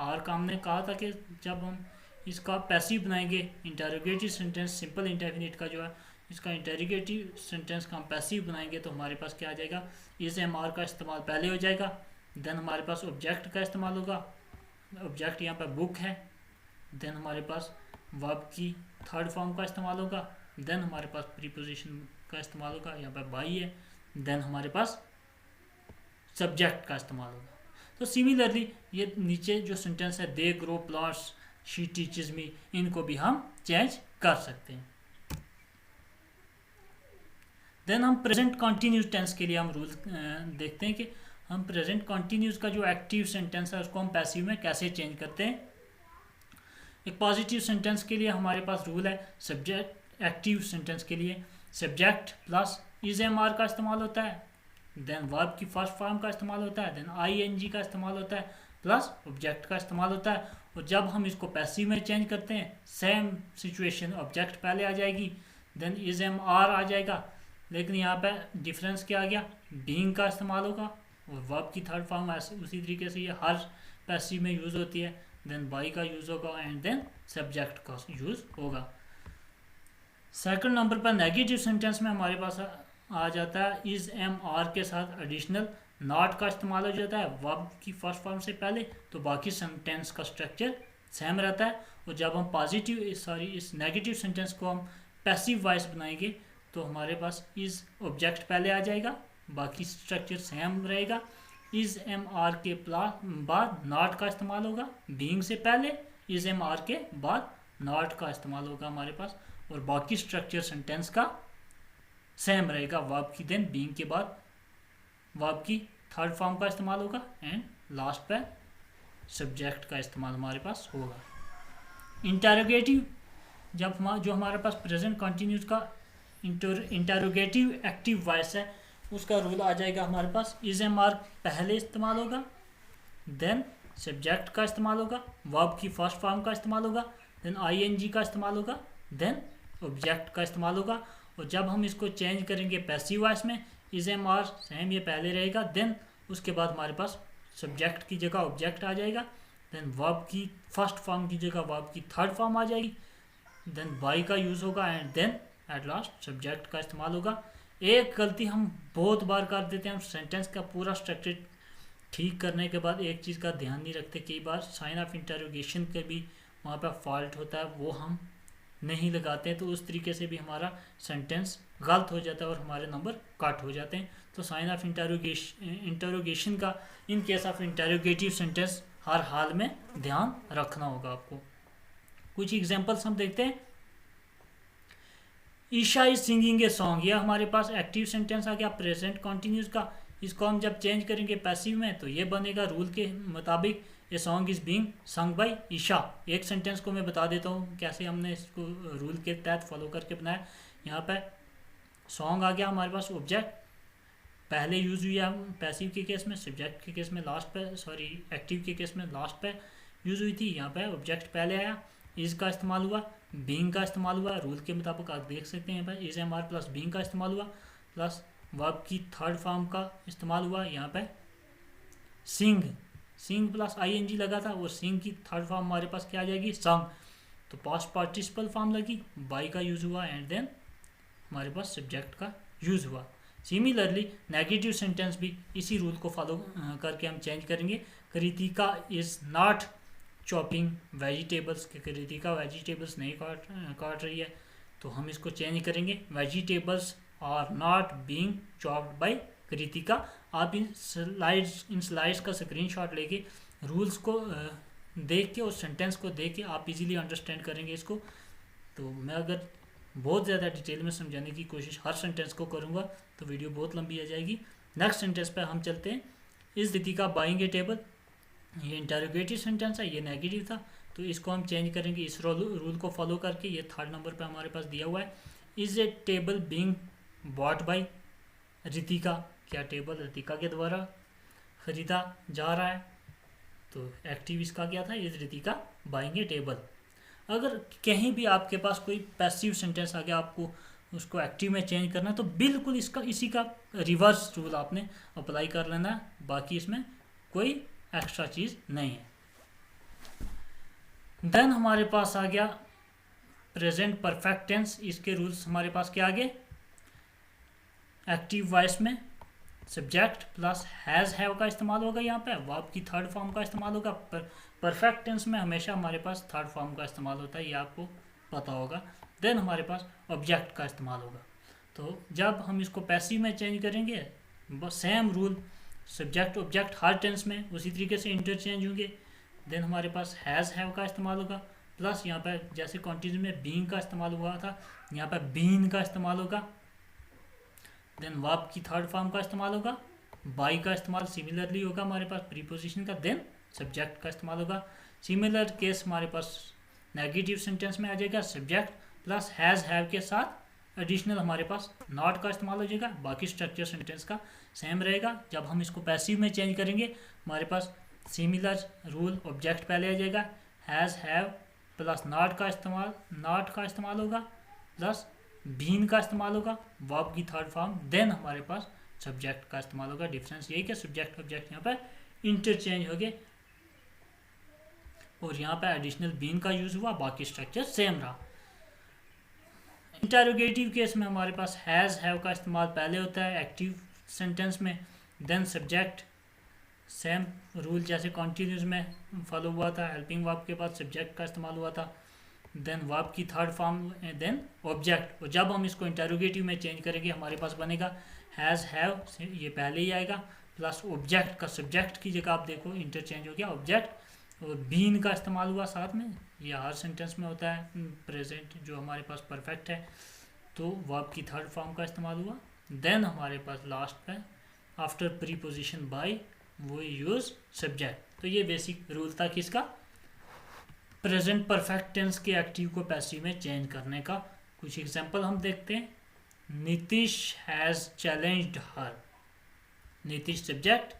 Are का हमने कहा था कि जब हम इसका पैसिव बनाएंगे, इंटरोगेटिव सेंटेंस सिंपल इंडेफिनिट का जो है, इसका इंटरोगेटिव सेंटेंस का हम पैसिव बनाएंगे तो हमारे पास क्या आ जाएगा, इस एम आर का इस्तेमाल पहले हो जाएगा, देन हमारे पास ऑब्जेक्ट का इस्तेमाल होगा, ऑब्जेक्ट यहाँ पर बुक है, देन हमारे पास वर्ब की थर्ड फॉर्म का इस्तेमाल होगा, देन हमारे पास प्रीपोजिशन का इस्तेमाल होगा, यहाँ पर बाई है, देन हमारे पास सब्जेक्ट का इस्तेमाल होगा। तो सिमिलरली ये नीचे जो सेंटेंस है, they grow plants, she teaches me, इनको भी हम चेंज कर सकते हैं। देन हम प्रेजेंट कॉन्टिन्यूस टेंस के लिए हम रूल देखते हैं कि हम प्रेजेंट कॉन्टिन्यूस का जो एक्टिव सेंटेंस है उसको हम पैसिव में कैसे चेंज करते हैं। एक पॉजिटिव सेंटेंस के लिए हमारे पास रूल है, सब्जेक्ट एक्टिव सेंटेंस के लिए subject plus is am are का इस्तेमाल होता है, देन वर्ब की फर्स्ट फॉर्म का इस्तेमाल होता है, देन आई एन जी का इस्तेमाल होता है, प्लस ऑब्जेक्ट का इस्तेमाल होता है। और जब हम इसको पैसिव में चेंज करते हैं, सेम सिचुएशन, ऑब्जेक्ट पहले आ जाएगी, देन इज एम आर आ जाएगा, लेकिन यहाँ पे डिफरेंस क्या आ गया, बीइंग का इस्तेमाल होगा, और वर्ब की थर्ड फॉर्म ऐसे उसी तरीके से ये हर पैसिव में यूज़ होती है, देन बाई का यूज़ होगा, एंड देन सब्जेक्ट का यूज़ होगा। सेकंड नंबर पर नेगेटिव सेंटेंस में हमारे पास आ जाता है इज एम आर के साथ एडिशनल नॉट का इस्तेमाल हो जाता है वर्ब की फर्स्ट फॉर्म से पहले, तो बाकी सेंटेंस का स्ट्रक्चर सेम रहता है। और जब हम इस नेगेटिव सेंटेंस को हम पैसिव वॉइस बनाएंगे तो हमारे पास इज ऑब्जेक्ट पहले आ जाएगा, बाकी स्ट्रक्चर सेम रहेगा। इज एम आर के बाद नॉट का इस्तेमाल होगा, बीइंग से पहले इज एम आर के बाद नॉट का इस्तेमाल होगा हमारे पास, और बाकी स्ट्रक्चर सेंटेंस का सेम रहेगा। वर्ब की देन बीइंग के बाद वर्ब की थर्ड फॉर्म का इस्तेमाल होगा एंड लास्ट पे सब्जेक्ट का इस्तेमाल हमारे पास होगा। इंटरोगेटिव जो हमारे पास प्रेजेंट कंटिन्यूस का इंटरोगेटिव एक्टिव वॉइस है उसका रूल आ जाएगा हमारे पास इज एम आर पहले इस्तेमाल होगा, देन सब्जेक्ट का इस्तेमाल होगा, वर्ब की फर्स्ट फॉर्म का इस्तेमाल होगा, देन आईएनजी का इस्तेमाल होगा, देन ऑब्जेक्ट का इस्तेमाल होगा। और जब हम इसको चेंज करेंगे पैसिव वॉइस में इज एम आर सेम ये पहले रहेगा, देन उसके बाद हमारे पास सब्जेक्ट की जगह ऑब्जेक्ट आ जाएगा, देन वर्ब की फर्स्ट फॉर्म की जगह वर्ब की थर्ड फॉर्म आ जाएगी, देन बाई का यूज़ होगा and then at last subject का इस्तेमाल होगा। एक गलती हम बहुत बार कर देते हैं, हम सेंटेंस का पूरा स्ट्रक्चर ठीक करने के बाद एक चीज़ का ध्यान नहीं रखते, कई बार साइन ऑफ इंटरोगेशन के भी वहाँ पर फॉल्ट होता है, वो हम नहीं लगाते हैं, तो उस तरीके से भी हमारा सेंटेंस गलत हो जाता है और हमारे नंबर कट हो जाते हैं। तो साइन ऑफ इंटरोगेशन का in case of interrogative sentence हर हाल में ध्यान रखना होगा आपको। कुछ एग्जांपल्स हम देखते हैं। Isha is singing a song, यह हमारे पास एक्टिव सेंटेंस आ गया प्रेजेंट कंटिन्यूस का। इसको हम जब चेंज करेंगे पैसिव में तो ये बनेगा रूल के मुताबिक a song is being sung by Isha. एक सेंटेंस को मैं बता देता हूँ कैसे हमने इसको रूल के तहत फॉलो करके बनाया। यहाँ पे सॉन्ग आ गया हमारे पास, ऑब्जेक्ट पहले यूज हुई है पैसिव के केस में, सब्जेक्ट के केस में लास्ट पे, एक्टिव के केस में लास्ट पे यूज हुई थी। यहाँ पे ऑब्जेक्ट पहले आया, इज का इस्तेमाल हुआ, बीइंग का इस्तेमाल हुआ, रूल के मुताबिक आप देख सकते हैं भाई is am are plus being का इस्तेमाल हुआ, प्लस वर्ब की थर्ड फॉर्म का इस्तेमाल हुआ। यहाँ पे सिंग प्लस आईएनजी लगा था और सिंग की थर्ड फॉर्म हमारे पास क्या आ जाएगी संग, तो पास्ट पार्टिसिपल फॉर्म लगी, बाई का यूज हुआ एंड देन हमारे पास सब्जेक्ट का यूज हुआ। सिमिलरली नेगेटिव सेंटेंस भी इसी रूल को फॉलो करके हम चेंज करेंगे। Kritika is not chopping vegetables, के कृतिका वेजिटेबल्स नहीं काट रही है, तो हम इसको चेंज करेंगे vegetables are not being chopped by Kritika. आप इन स्लाइड्स का स्क्रीनशॉट लेके रूल्स को देख के और सेंटेंस को देख के आप इजीली अंडरस्टैंड करेंगे इसको। तो मैं अगर बहुत ज़्यादा डिटेल में समझाने की कोशिश हर सेंटेंस को करूँगा तो वीडियो बहुत लंबी आ जाएगी। नेक्स्ट सेंटेंस पे हम चलते हैं। इस रितिका बाइंग ए टेबल, ये इंटरोगेटिव सेंटेंस है, ये नेगेटिव था, तो इसको हम चेंज करेंगे इस रूल को फॉलो करके। ये थर्ड नंबर पे हमारे पास दिया हुआ है। Is a table being bought by Ritika, क्या टेबल रितिका के द्वारा खरीदा जा रहा है, तो एक्टिव इसका क्या था is Ritika buying A table. अगर कहीं भी आपके पास कोई पैसिव सेंटेंस आ गया, आपको उसको एक्टिव में चेंज करना है, तो बिल्कुल इसी का रिवर्स रूल आपने अप्लाई कर लेना है, बाकी इसमें कोई एक्स्ट्रा चीज़ नहीं है। देन हमारे पास आ गया प्रेजेंट परफेक्ट टेंस। इसके रूल्स हमारे पास क्या आ गए, एक्टिव वॉइस में सब्जेक्ट प्लस हैज़ हैव का इस्तेमाल होगा, यहाँ पे वर्ब की थर्ड फॉर्म का इस्तेमाल होगा। परफेक्ट टेंस में हमेशा हमारे पास थर्ड फॉर्म का इस्तेमाल होता है, ये आपको पता होगा। देन हमारे पास ऑब्जेक्ट का इस्तेमाल होगा। तो जब हम इसको पैसिव में चेंज करेंगे बस सेम रूल, सब्जेक्ट ऑब्जेक्ट हर टेंस में उसी तरीके से इंटरचेंज होंगे। देन हमारे पास हैज़ हैव का इस्तेमाल होगा, प्लस यहाँ पे जैसे कंटिन्यू में बीइंग का इस्तेमाल हुआ था, यहाँ पे बीन का इस्तेमाल होगा। देन वर्ब की थर्ड फॉर्म का इस्तेमाल होगा, बाई का इस्तेमाल सिमिलरली होगा हमारे पास प्रीपोजिशन का। देन सब्जेक्ट का इस्तेमाल होगा। सिमिलर केस हमारे पास नेगेटिव सेंटेंस में आ जाएगा, सब्जेक्ट प्लस हैज़ हैव के साथ एडिशनल हमारे पास नॉट का इस्तेमाल हो जाएगा, बाकी स्ट्रक्चर सेंटेंस का सेम रहेगा। जब हम इसको पैसिव में चेंज करेंगे हमारे पास सिमिलर रूल, ऑब्जेक्ट पहले आ जाएगा, हैज़ हैव प्लस नॉट का इस्तेमाल होगा, प्लस बीन का इस्तेमाल होगा, वर्ब की थर्ड फॉर्म, देन हमारे पास सब्जेक्ट का इस्तेमाल होगा। डिफरेंस यही कि सब्जेक्ट ऑब्जेक्ट यहाँ पे इंटरचेंज हो गए और यहाँ पे एडिशनल बीन का यूज हुआ, बाकी स्ट्रक्चर सेम रहा। इंटरोगेटिव केस में हमारे पास हैज़ हैव का इस्तेमाल पहले होता है एक्टिव सेंटेंस में, देन सब्जेक्ट, सेम रूल जैसे कॉन्टिन्यूस में फॉलो हुआ था, हेल्पिंग वर्ब के बाद सब्जेक्ट का इस्तेमाल हुआ था, देन वर्ब की थर्ड फॉर्म, देन ऑब्जेक्ट। और जब हम इसको इंटरोगेटिव में चेंज करेंगे हमारे पास बनेगा हैज़ हैव, ये पहले ही आएगा, प्लस ऑब्जेक्ट का सब्जेक्ट की जगह आप देखो इंटरचेंज हो गया ऑब्जेक्ट, और बीन का इस्तेमाल हुआ साथ में। ये हर सेंटेंस में होता है प्रेजेंट जो हमारे पास परफेक्ट है, तो वर्ब की थर्ड फॉर्म का इस्तेमाल हुआ। देन हमारे पास लास्ट पे आफ्टर प्रीपोजिशन बाय वो यूज सब्जेक्ट। तो ये बेसिक रूल था किसका, प्रेजेंट परफेक्ट टेंस के एक्टिव को पैसिव में चेंज करने का। कुछ एग्जांपल हम देखते हैं। Nitish has challenged her, Nitish subject,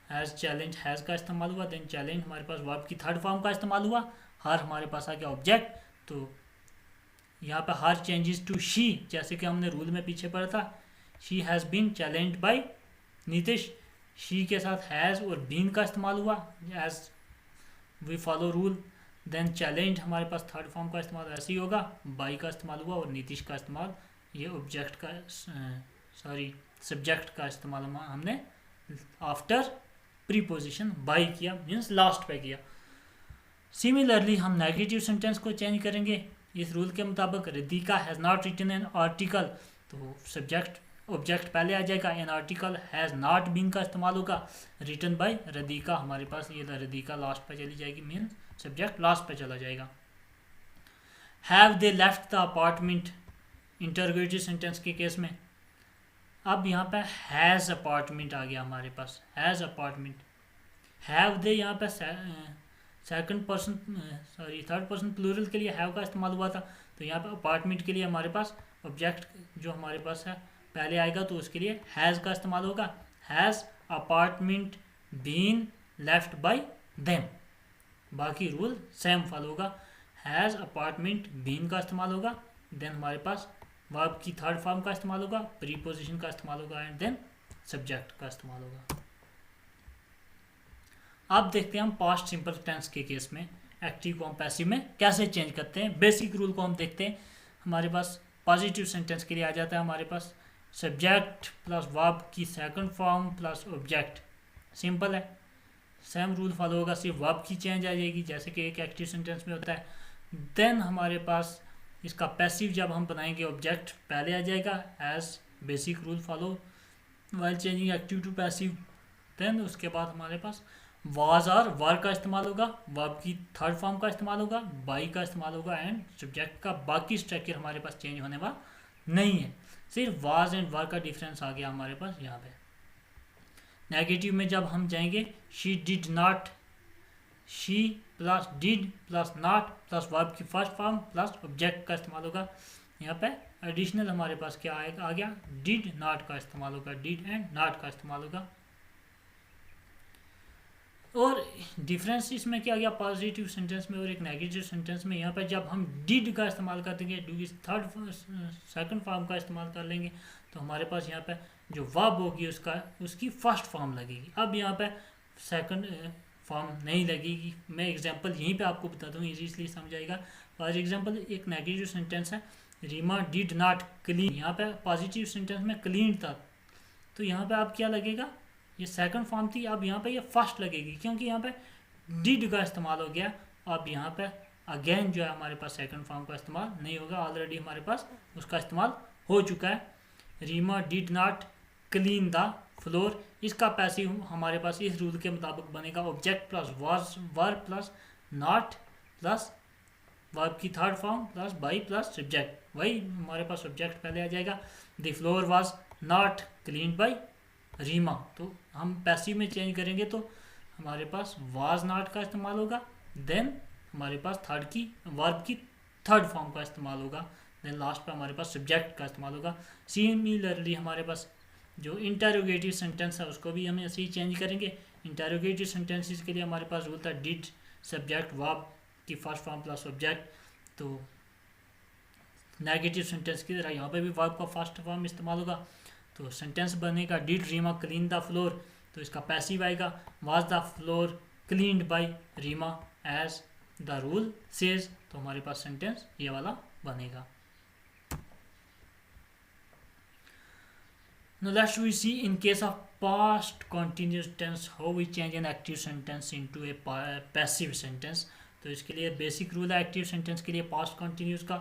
has challenge has का इस्तेमाल हुआ, देन चैलेंज हमारे पास वर्ब की थर्ड फॉर्म का इस्तेमाल हुआ, हर हमारे पास आ गया ऑब्जेक्ट। तो यहाँ पे हर चेंजेस टू शी, जैसे कि हमने रूल में पीछे पढ़ा था, she has been challenged by Nitish, she के साथ हैज़ और बीन का इस्तेमाल हुआ as we follow rule. Then challenge हमारे पास थर्ड फॉर्म का इस्तेमाल ऐसे ही होगा, बाई का इस्तेमाल हुआ, और नीतीश का इस्तेमाल ये ऑब्जेक्ट का सब्जेक्ट का इस्तेमाल हमने आफ्टर प्रीपोजिशन बाई किया, मीन्स लास्ट पे किया। सिमिलरली हम नेगेटिव सेंटेंस को चेंज करेंगे इस रूल के मुताबिक। Ridika has not written an article, तो सब्जेक्ट ऑब्जेक्ट पहले आ जाएगा, an article has not been का इस्तेमाल होगा, रिटन बाय रदिका हमारे पास ये रदिका लास्ट पे चली जाएगी, मीन सब्जेक्ट लास्ट पे चला जाएगा। Have they left the apartment, interrogative sentence के केस में अब यहाँ पे हैज़ अपार्टमेंट आ गया हमारे पास, हैज़ अपार्टमेंट। हैव दे यहाँ पे second person third person plural के लिए हैव का इस्तेमाल हुआ था, तो यहाँ पे अपार्टमेंट के लिए हमारे पास ऑब्जेक्ट जो हमारे पास है पहले आएगा, तो उसके लिए हैज़ का इस्तेमाल होगा, has apartment been left by them. बाकी रूल सेम फॉलो होगा, हैज़ अपार्टमेंट बीन का इस्तेमाल होगा, देन हमारे पास वर्ब की थर्ड फॉर्म का इस्तेमाल होगा, प्रीपोजिशन का इस्तेमाल होगा, एंड देन सब्जेक्ट का इस्तेमाल होगा। अब देखते हैं हम पास्ट सिंपल टेंस के केस में एक्टिव को हम पैसिव में कैसे चेंज करते हैं। बेसिक रूल को हम देखते हैं। हमारे पास पॉजिटिव सेंटेंस के लिए आ जाता है हमारे पास सब्जेक्ट प्लस वर्ब की second form plus object, simple है, सेम रूल फॉलो होगा, सिर्फ वर्ब की चेंज आ जाएगी जैसे कि एक एक्टिव सेंटेंस में होता है। देन हमारे पास इसका पैसिव जब हम बनाएंगे ऑब्जेक्ट पहले आ जाएगा as basic rule follow while changing active to passive. देन उसके बाद हमारे पास वाज और वर का इस्तेमाल होगा, वर्ब की थर्ड फॉर्म का इस्तेमाल होगा, बाई का इस्तेमाल होगा, एंड सब्जेक्ट का बाकी स्ट्रक्चर हमारे पास चेंज होने वाला नहीं है, सिर्फ वाज एंड वर का डिफरेंस आ गया हमारे पास यहाँ पे। नेगेटिव में जब हम जाएंगे she did not, she plus did plus not plus verb की फर्स्ट फॉर्म प्लस ऑब्जेक्ट का इस्तेमाल होगा। यहाँ पे एडिशनल हमारे पास क्या आएगा, आ गया डिड नॉट का इस्तेमाल होगा, डिड एंड नॉट का इस्तेमाल होगा। और डिफरेंस इसमें क्या गया पॉजिटिव सेंटेंस में और एक नेगेटिव सेंटेंस में। यहाँ पे जब हम डिड का इस्तेमाल कर देंगे, डू की थर्ड सेकंड फॉर्म का इस्तेमाल कर लेंगे, तो हमारे पास यहाँ पे जो वर्ब होगी उसकी फर्स्ट फॉर्म लगेगी। अब यहाँ पे सेकंड फॉर्म नहीं लगेगी। मैं एग्जांपल यहीं पे आपको बता दूँ, इजीली समझ आएगा। फॉर एग्जांपल एक नेगेटिव सेंटेंस है, रीमा डिड नॉट क्लीन, यहाँ पे पॉजिटिव सेंटेंस में क्लीन था, तो यहाँ पे आप क्या लगेगा, ये सेकंड फॉर्म थी, अब यहाँ पे ये फर्स्ट लगेगी क्योंकि यहाँ पे डिड का इस्तेमाल हो गया। अब यहाँ पे अगेन जो है हमारे पास सेकंड फॉर्म का इस्तेमाल नहीं होगा, ऑलरेडी हमारे पास उसका इस्तेमाल हो चुका है। Reema did not clean the floor, इसका पैसिव हमारे पास इस रूल के मुताबिक बनेगा object plus verb plus not plus verb की third form plus by plus subject, वही हमारे पास सब्जेक्ट पहले आ जाएगा। The floor was not clean by Reema, तो हम पैसिव में चेंज करेंगे तो हमारे पास वाज नॉट का इस्तेमाल होगा, देन हमारे पास वर्ब की थर्ड फॉर्म का इस्तेमाल होगा, देन लास्ट पे हमारे पास सब्जेक्ट का इस्तेमाल होगा। सिमिलरली हमारे पास जो इंटरोगेटिव सेंटेंस है उसको भी हम ऐसे ही चेंज करेंगे। इंटरोगेटिव सेंटेंसेस के लिए हमारे पास रूल था डिड सब्जेक्ट वर्ब की फर्स्ट फॉर्म प्लस ऑब्जेक्ट, तो नेगेटिव सेंटेंस की तरह यहाँ पे भी वर्ब का फर्स्ट फॉर्म इस्तेमाल होगा, तो सेंटेंस बनेगा did Reema clean the floor, तो इसका पैसिव आएगा was the floor cleaned by Reema as the rule says, तो हमारे पास सेंटेंस ये वाला बनेगा। Now let's we see in case of past continuous tense how we change an active sentence into a passive sentence. तो इसके लिए बेसिक रूल है एक्टिव सेंटेंस के लिए पास्ट कंटिन्यूस का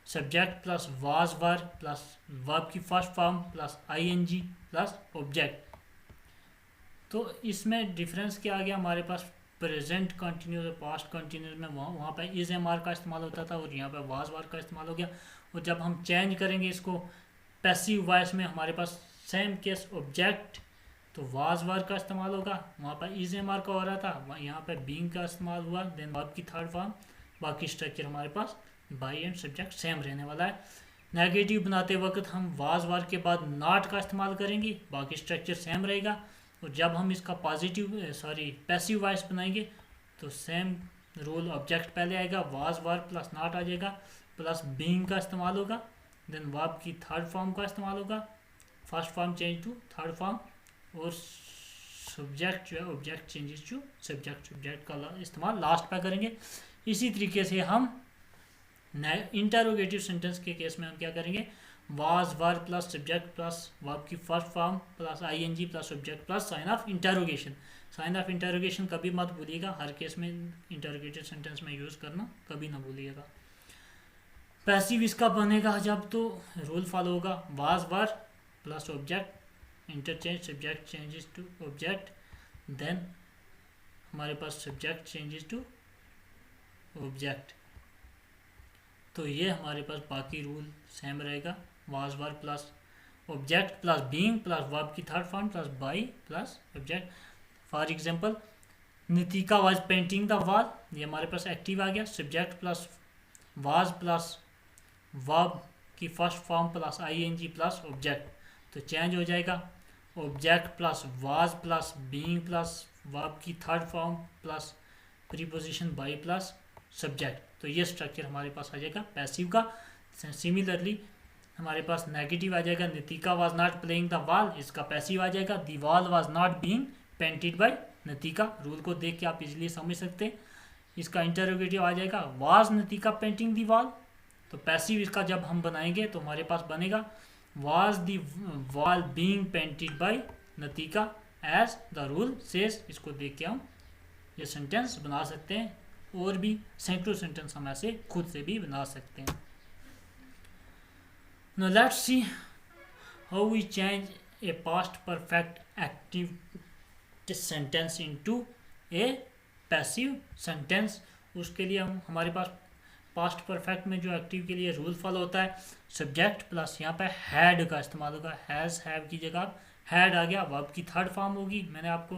subject plus was were plus verb की first form plus ING plus object. तो इसमें डिफरेंस क्या आ गया हमारे पास प्रेजेंट कंटिन्यूस और पास्ट कंटिन्यूस में वहाँ पे इज एम आर का इस्तेमाल होता था और यहाँ पे वाज वर का इस्तेमाल हो गया। और जब हम चेंज करेंगे इसको पैसिव वॉइस में हमारे पास सेम केस ऑब्जेक्ट तो वाज वर का इस्तेमाल होगा, वहाँ पर इज एम आर का हो रहा था, यहाँ पे बीइंग का इस्तेमाल हुआ, देन वर्ब की थर्ड फॉर्म, बाकी स्ट्रक्चर हमारे पास बाई एंड सब्जेक्ट सेम रहने वाला है। नेगेटिव बनाते वक्त हम वाज वर के बाद नॉट का इस्तेमाल करेंगे, बाकी स्ट्रक्चर सेम रहेगा। और जब हम इसका पॉजिटिव पैसिव वॉइस बनाएंगे तो सेम रूल, ऑब्जेक्ट पहले आएगा, वाज वर प्लस नॉट आ जाएगा, प्लस बीइंग का इस्तेमाल होगा, देन वर्ब की थर्ड फॉर्म का इस्तेमाल होगा, first form change to third form, और सब्जेक्ट जो है ऑब्जेक्ट चेंजेस टू सब्जेक्ट का इस्तेमाल लास्ट पे करेंगे। इसी तरीके से हम इंटरोगेटिव सेंटेंस के केस में हम क्या करेंगे, was were plus subject plus verb की first form plus ING plus subject plus sign of interrogation. Sign of interrogation कभी मत भूलिएगा, हर केस में इंटरोगेटिव सेंटेंस में यूज़ करना कभी ना भूलिएगा। पैसिव इसका बनेगा जब तो रूल फॉलो होगा, was were plus object interchange subject changes to object, then हमारे पास सब्जेक्ट चेंजेस टू ऑब्जेक्ट। तो ये हमारे पास बाकी रूल सेम रहेगा, was were plus object plus being plus verb की third form plus by plus object. For example Nitika was painting the wall, ये हमारे पास एक्टिव आ गया, subject plus was plus verb की first form plus ING plus object, तो change हो जाएगा, object plus was plus being plus verb की third form plus preposition by plus subject. तो ये स्ट्रक्चर हमारे पास आ जाएगा पैसिव का। सिमिलरली हमारे पास नेगेटिव आ जाएगा, Nitika was not playing the wall, इसका पैसिव आ जाएगा, the wall was not being painted bye Nitika. Rule को देख के आप इजीली समझ सकते हैं। इसका इंटरोगेटिव आ जाएगा, was Nitika painting the wall, तो पैसिव इसका जब हम बनाएंगे तो हमारे पास बनेगा, was the wall being painted by Natika as the rule says। इसको देख के हम ये सेंटेंस बना सकते हैं, और भी सैकड़ों सेंटेंस हम ऐसे खुद से भी बना सकते हैं। Now let's see how we change a past perfect active sentence into a passive sentence। उसके लिए हम हमारे पास पास्ट परफेक्ट में जो एक्टिव के लिए रूल फॉलो होता है, सब्जेक्ट प्लस यहाँ पे हैड का इस्तेमाल होगा, हैज़ हैव की जगह हैड आ गया, वर्ब की थर्ड फॉर्म होगी। मैंने आपको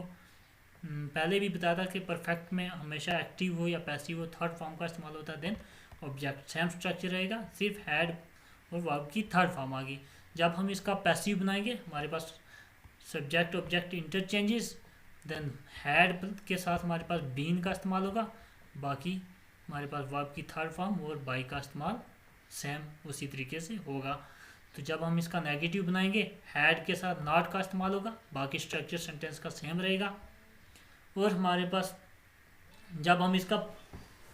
पहले भी बताया था कि परफेक्ट में हमेशा एक्टिव हो या पैसिव हो थर्ड फॉर्म का इस्तेमाल होता है, देन ऑब्जेक्ट सेम स्ट्रक्चर रहेगा, सिर्फ हैड और वर्ब की थर्ड फॉर्म आ गई। जब हम इसका पैसिव बनाएंगे हमारे पास subject object interchanges, then had के साथ हमारे पास बीन का इस्तेमाल होगा, बाकी हमारे पास वर्ब की थर्ड फॉर्म और बाई का इस्तेमाल सेम उसी तरीके से होगा। तो जब हम इसका नेगेटिव बनाएंगे हैड के साथ नॉट का इस्तेमाल होगा, बाकी स्ट्रक्चर सेंटेंस का सेम रहेगा। और हमारे पास जब हम इसका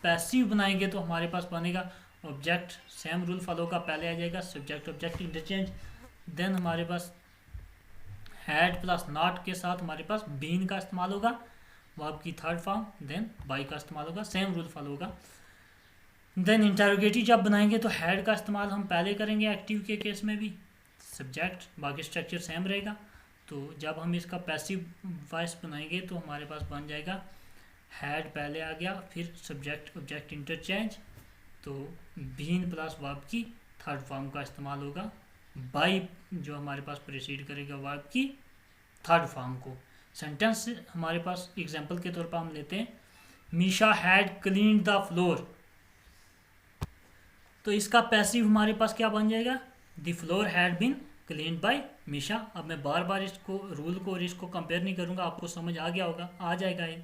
पैसिव बनाएंगे तो हमारे पास बनेगा, ऑब्जेक्ट सेम रूल फॉलो होगा, पहले आ जाएगा सब्जेक्ट ऑब्जेक्ट इंटरचेंज, देन हमारे पास हैड प्लस नॉट के साथ हमारे पास बीन का इस्तेमाल होगा, वर्ब की थर्ड फॉर्म, देन बाई का इस्तेमाल होगा, सेम रूल फॉलो होगा। देन इंटरोगेटिव जब बनाएंगे तो हैड का इस्तेमाल हम पहले करेंगे एक्टिव के केस में भी, सब्जेक्ट बाकी स्ट्रक्चर सेम रहेगा। तो जब हम इसका पैसिव वॉइस बनाएंगे तो हमारे पास बन जाएगा, हैड पहले आ गया, फिर सब्जेक्ट ऑब्जेक्ट इंटरचेंज, तो बीन प्लस वर्ब की थर्ड फॉर्म का इस्तेमाल होगा, बाई जो हमारे पास प्रोसीड करेगा वर्ब की थर्ड फॉर्म को। सेंटेंस हमारे पास एग्जांपल के तौर पर हम लेते हैं, Misha had cleaned the floor, तो इसका पैसिव हमारे पास क्या बन जाएगा, the floor had been cleaned by Misha. अब मैं बार बार इसको रूल को और इसको कंपेयर नहीं करूँगा, आपको समझ आ गया होगा, आ जाएगा ये,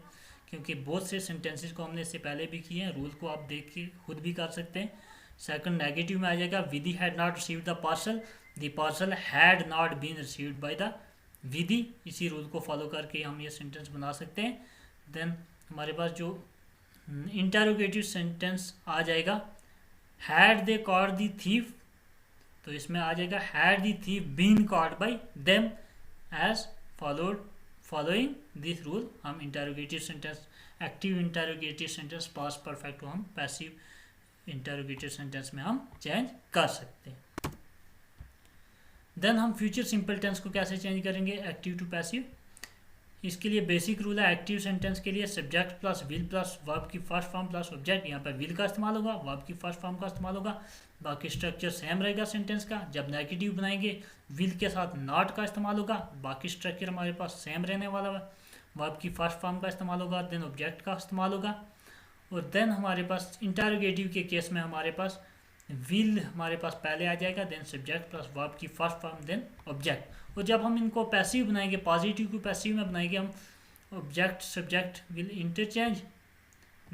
क्योंकि बहुत से सेंटेंसेस को हमने इससे पहले भी किए हैं। रूल को आप देख के खुद भी कर सकते हैं। सेकंड नेगेटिव में आ जाएगा, Vidhi had not received the parcel, the parcel had not been received by the Vidhi. इसी रूल को फॉलो करके हम ये सेंटेंस बना सकते हैं। देन हमारे पास जो इंटरोगेटिव सेंटेंस आ जाएगा, had they caught the thief, तो इसमें आ जाएगा had the thief been caught by them as following this rule. हम interrogative sentence, active interrogative sentence past perfect को हम पैसिव इंटरोगेटिव सेंटेंस में हम चेंज कर सकते हैं। देन हम फ्यूचर सिंपल टेंस को कैसे चेंज करेंगे एक्टिव टू पैसिव। इसके लिए बेसिक रूल है, एक्टिव सेंटेंस के लिए subject plus will plus verb की फर्स्ट फॉर्म प्लस ऑब्जेक्ट। यहाँ पर विल का इस्तेमाल होगा, वर्ब की फर्स्ट फॉर्म का इस्तेमाल होगा, बाकी स्ट्रक्चर सेम रहेगा सेंटेंस का। जब नेगेटिव बनाएंगे विल के साथ नॉट का इस्तेमाल होगा, बाकी स्ट्रक्चर हमारे पास सेम रहने वाला है। वर्ब की फर्स्ट फॉर्म का इस्तेमाल होगा, देन ऑब्जेक्ट का इस्तेमाल होगा। और देन हमारे पास इंटरोगेटिव के केस में हमारे पास विल हमारे पास पहले आ जाएगा, देन सब्जेक्ट प्लस वर्ब की फर्स्ट फॉर्म देन ऑब्जेक्ट। और जब हम इनको पैसिव बनाएंगे, पॉजिटिव को पैसिव में बनाएंगे हम, object subject will interchange,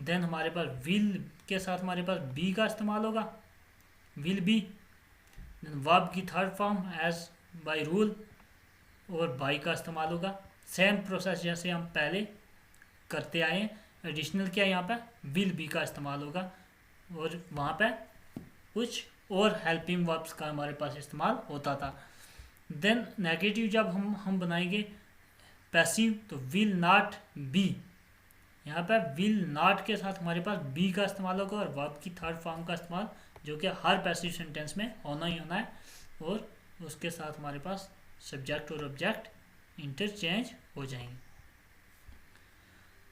then हमारे पास विल के साथ हमारे पास बी का इस्तेमाल होगा, विल बी, देन वर्ब की third form as by rule और बाई का इस्तेमाल होगा। सेम प्रोसेस जैसे हम पहले करते आए हैं। एडिशनल क्या यहाँ पे विल बी का इस्तेमाल होगा और वहाँ पे कुछ और हेल्पिंग वर्ब्स का हमारे पास इस्तेमाल होता था। देन नेगेटिव जब हम बनाएंगे पैसिव तो विल नॉट बी, यहाँ पे विल नॉट के साथ हमारे पास बी का इस्तेमाल होगा और वर्ब की थर्ड फॉर्म का इस्तेमाल, जो कि हर पैसिव सेंटेंस में होना ही होना है। और उसके साथ हमारे पास सब्जेक्ट और ऑब्जेक्ट इंटरचेंज हो जाएंगे।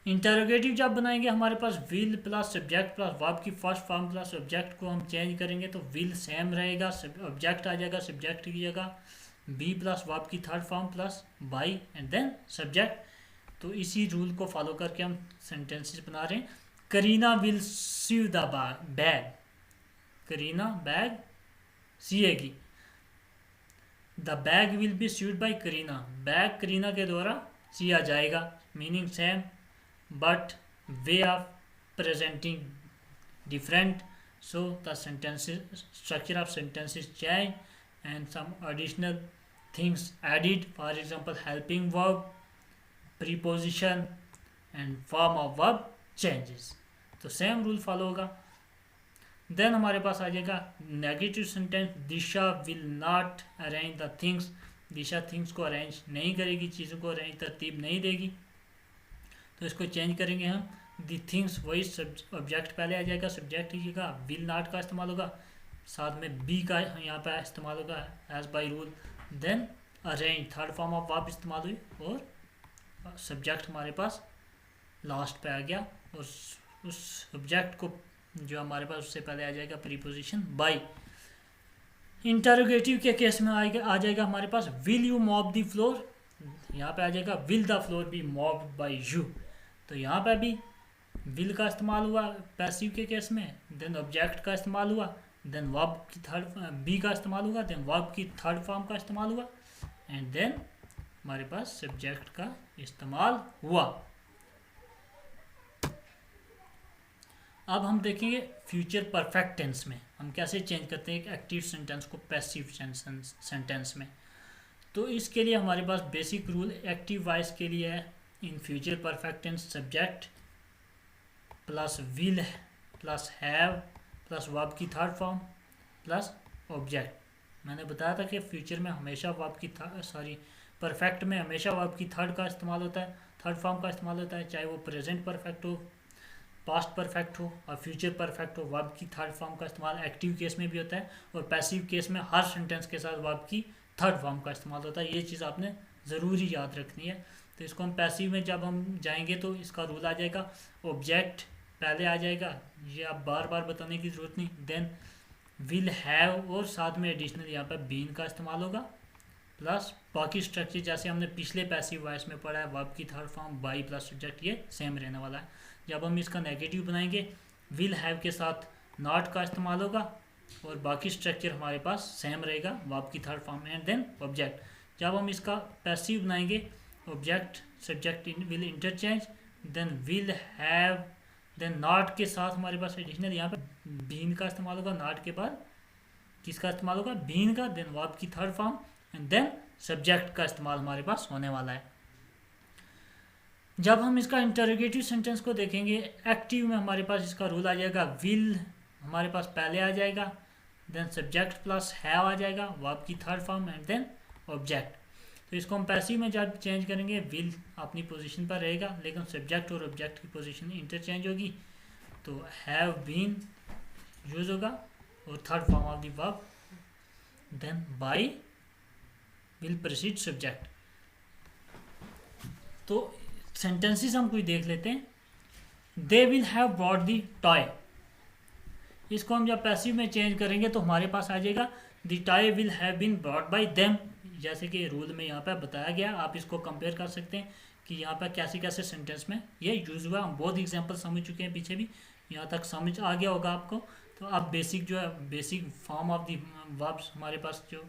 इंटरोगेटिव जब बनाएंगे हमारे पास will plus subject plus verb की फर्स्ट फॉर्म प्लस ऑब्जेक्ट को हम चेंज करेंगे तो विल सेम रहेगा, ऑब्जेक्ट आ जाएगा सब्जेक्ट की जगह, बी प्लस वर्ब की third form plus by and then subject. तो इसी रूल को फॉलो करके हम सेंटेंसेस बना रहे हैं। Kareena will sew the bag, Kareena bag सिएगी, the bag will be sewed by Kareena, bag Kareena के द्वारा सिया जाएगा, meaning same but way of presenting different, so the sentences structure of sentences change and some additional things added, for example helping verb, preposition and form of verb changes। तो same rule follow होगा। देन हमारे पास आ जाएगा negative sentence, Disha will not arrange the things, Disha things को arrange नहीं करेगी, चीज़ों को अरेंज तरतीब नहीं देगी। तो इसको चेंज करेंगे हम, दी थिंग्स वही ऑब्जेक्ट पहले आ जाएगा, सब्जेक्ट की जगह विल नॉट का इस्तेमाल होगा, साथ में बी का यहाँ पे इस्तेमाल होगा as by rule, then arrange third form of verb इस्तेमाल हुई और सब्जेक्ट हमारे पास लास्ट पे आ गया और उस सब्जेक्ट को जो हमारे पास उससे पहले आ जाएगा प्रीपोजिशन बाय। इंटरोगेटिव के केस में आ जाएगा हमारे पास will you mop the floor, यहाँ पे आ जाएगा will the floor be mopped by you. तो यहाँ पे भी विल का इस्तेमाल हुआ पैसिव के केस में, देन ऑब्जेक्ट का इस्तेमाल हुआ, देन वर्ब की थर्ड बी का इस्तेमाल हुआ, देन वर्ब की थर्ड फॉर्म का इस्तेमाल हुआ एंड देन हमारे पास सब्जेक्ट का इस्तेमाल हुआ। अब हम देखेंगे फ्यूचर परफेक्ट टेंस में हम कैसे चेंज करते हैं एक एक्टिव सेंटेंस को पैसिव सेंटेंस में। तो इसके लिए हमारे पास बेसिक रूल एक्टिव वॉइस के लिए है, in future perfect tense subject plus will plus have plus verb की थर्ड फॉर्म प्लस ऑब्जेक्ट। मैंने बताया था कि फ्यूचर में हमेशा वर्ब की परफेक्ट में हमेशा वर्ब की थर्ड का इस्तेमाल होता है, थर्ड फॉर्म का इस्तेमाल होता है, चाहे वो प्रेजेंट परफेक्ट हो, पास्ट परफेक्ट हो और फ्यूचर परफेक्ट हो, वर्ब की थर्ड फॉर्म का इस्तेमाल एक्टिव केस में भी होता है और पैसिव केस में हर सेंटेंस के साथ वर्ब की थर्ड फॉर्म का इस्तेमाल होता है। ये चीज़ आपने ज़रूरी याद रखनी है। तो इसको हम पैसिव में जब हम जाएंगे तो इसका रूल आ जाएगा, ऑब्जेक्ट पहले आ जाएगा, ये आप बार बार बताने की ज़रूरत नहीं, देन विल हैव और साथ में एडिशनल यहाँ पर बीन का इस्तेमाल होगा प्लस बाकी स्ट्रक्चर जैसे हमने पिछले पैसिव वॉइस में पढ़ा है, वर्ब की third form by plus subject, ये सेम रहने वाला है। जब हम इसका नेगेटिव बनाएंगे विल हैव के साथ नॉट का इस्तेमाल होगा और बाकी स्ट्रक्चर हमारे पास सेम रहेगा, वर्ब की third form and then object. जब हम इसका पैसिव बनाएंगे object subject will interchange, then will have, then not के साथ हमारे पास एडिशनल यहाँ पर बीन का इस्तेमाल होगा, नॉट के बाद किसका इस्तेमाल होगा, बीन का, देन वर्ब की third form and then subject का इस्तेमाल हमारे पास होने वाला है। जब हम इसका इंटरोगेटिव सेंटेंस को देखेंगे एक्टिव में हमारे पास इसका रूल आ जाएगा, विल हमारे पास पहले आ जाएगा, देन सब्जेक्ट प्लस हैव आ जाएगा, वर्ब की third form, and then object. तो इसको हम पैसिव में जब चेंज करेंगे विल अपनी पोजीशन पर रहेगा, लेकिन सब्जेक्ट और ऑब्जेक्ट की पोजीशन इंटरचेंज होगी। तो हैव बीन यूज होगा और third form of the verb, then by will precede subject. तो सेंटेंसेस हम कोई देख लेते हैं। They will have brought the toy, इसको हम जब पैसिव में चेंज करेंगे तो हमारे पास आ जाएगा the toy will have been brought by them, जैसे कि रूल में यहाँ पे बताया गया। आप इसको कंपेयर कर सकते हैं कि यहाँ पर कैसे कैसे सेंटेंस में ये यूज हुआ। हम बहुत एग्जांपल समझ चुके हैं पीछे भी, यहाँ तक समझ आ गया होगा आपको। तो अब बेसिक जो है, basic form of the verbs हमारे पास जो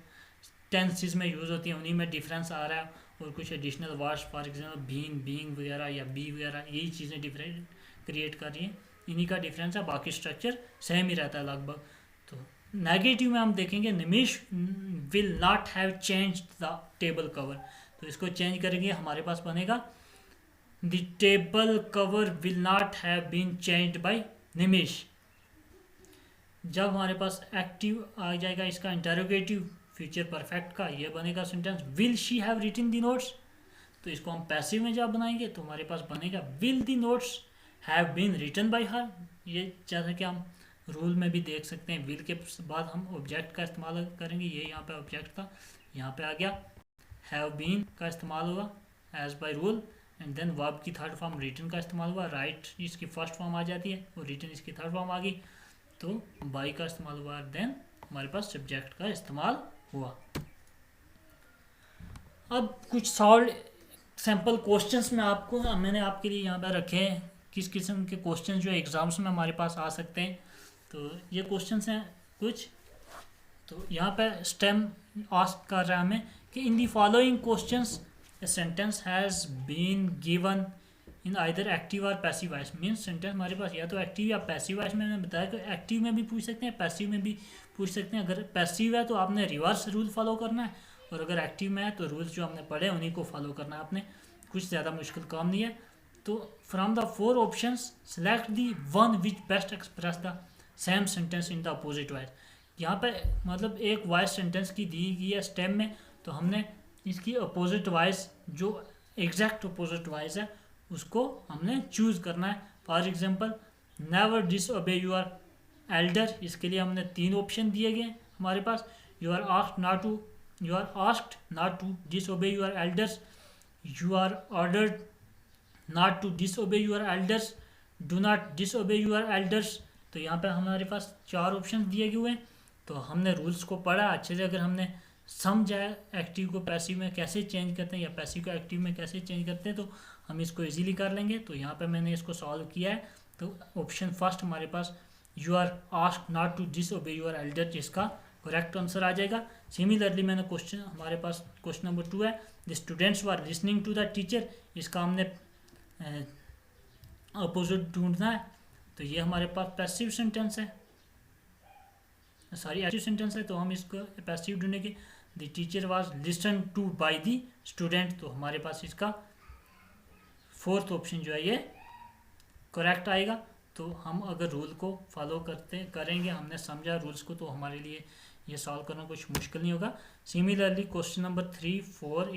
टेंसेस में यूज़ होती हैं उन्हीं में डिफरेंस आ रहा है, और कुछ additional words for example been, being वगैरह या बी वगैरह, यही चीज़ें डिफरेंट क्रिएट कर रही हैं, इन्हीं का डिफरेंस है, बाकी स्ट्रक्चर सेम ही रहता है लगभग। तो नेगेटिव में हम देखेंगे Nimish will not have change the table cover, तो इसको चेंज करेंगे, हमारे पास बनेगा the table cover will not have been changed by Nimish. जब हमारे पास एक्टिव आ जाएगा इसका इंटरोगेटिव फ्यूचर परफेक्ट का, ये बनेगा sentence will she have written the notes. तो इसको हम पैसिव में जब बनाएंगे तो हमारे पास बनेगा will the notes have been written by her. ये जैसा कि हम रूल में भी देख सकते हैं, विल के बाद हम ऑब्जेक्ट का इस्तेमाल करेंगे, ये यहाँ पे ऑब्जेक्ट था, यहाँ पे आ गया हैव बीन का इस्तेमाल हुआ as by rule, and then verb की थर्ड फॉर्म रिटन का इस्तेमाल हुआ, राइट इसकी फर्स्ट फॉर्म आ जाती है और रिटन इसकी थर्ड फॉर्म आ गई, तो बाई का इस्तेमाल हुआ, देन हमारे पास सब्जेक्ट का इस्तेमाल हुआ। अब कुछ सॉल्व सैम्पल क्वेश्चंस मैंने आपके लिए यहाँ पर रखे हैं, किस किस्म के क्वेश्चंस जो एग्जाम्स में हमारे पास आ सकते हैं। तो ये क्वेश्चंस हैं कुछ। तो यहाँ पे स्टेम आस्क कर रहा है हमें कि in the following questions a sentence has been given in either active or passive voice, means sentence हमारे पास या तो एक्टिव या पैसिव वॉइस में। मैंने बताया कि एक्टिव में भी पूछ सकते हैं, पैसिव में भी पूछ सकते हैं। अगर पैसिव है तो आपने रिवर्स रूल फॉलो करना है, और अगर एक्टिव में है तो रूल्स जो हमने पढ़े उन्हीं को फॉलो करना है आपने, कुछ ज़्यादा मुश्किल काम नहीं है। तो from the 4 options select the one which best express the same sentence in the opposite voice. यहाँ पे मतलब एक वॉइस सेंटेंस की दी गई है स्टेम में, तो हमने इसकी अपोजिट वॉइस जो एग्जैक्ट अपोजिट वॉइस है उसको हमने चूज़ करना है। For example never disobey your elder, इसके लिए हमने 3 ऑप्शन दिए गए हमारे पास। You are asked not to disobey your elders, you are ordered not to disobey your elders, do not disobey your elders. तो यहाँ पे हमारे पास 4 ऑप्शन दिए हुए हैं। तो हमने रूल्स को पढ़ा अच्छे से, अगर हमने समझा एक्टिव को पैसिव में कैसे चेंज करते हैं या पैसिव को एक्टिव में कैसे चेंज करते हैं, तो हम इसको इजीली कर लेंगे। तो यहाँ पे मैंने इसको सॉल्व किया है। तो ऑप्शन फर्स्ट हमारे पास you are asked not to disobey your elder, जिसका करेक्ट आंसर आ जाएगा। सिमिलरली मैंने क्वेश्चन हमारे पास क्वेश्चन नंबर 2 है the students were listening to the teacher, इसका हमने अपोजिट ढूंढना है। तो ये हमारे पास पैसिव सेंटेंस है, सॉरी एक्टिव सेंटेंस है, तो हम इसको पैसिव ढूंढेंगे। The teacher was listen to by the student, तो हमारे पास इसका 4th ऑप्शन जो है ये करेक्ट आएगा। तो हम अगर रूल को फॉलो करेंगे, हमने समझा रूल्स को, तो हमारे लिए ये सॉल्व करना कुछ मुश्किल नहीं होगा। Similarly question number 3, 4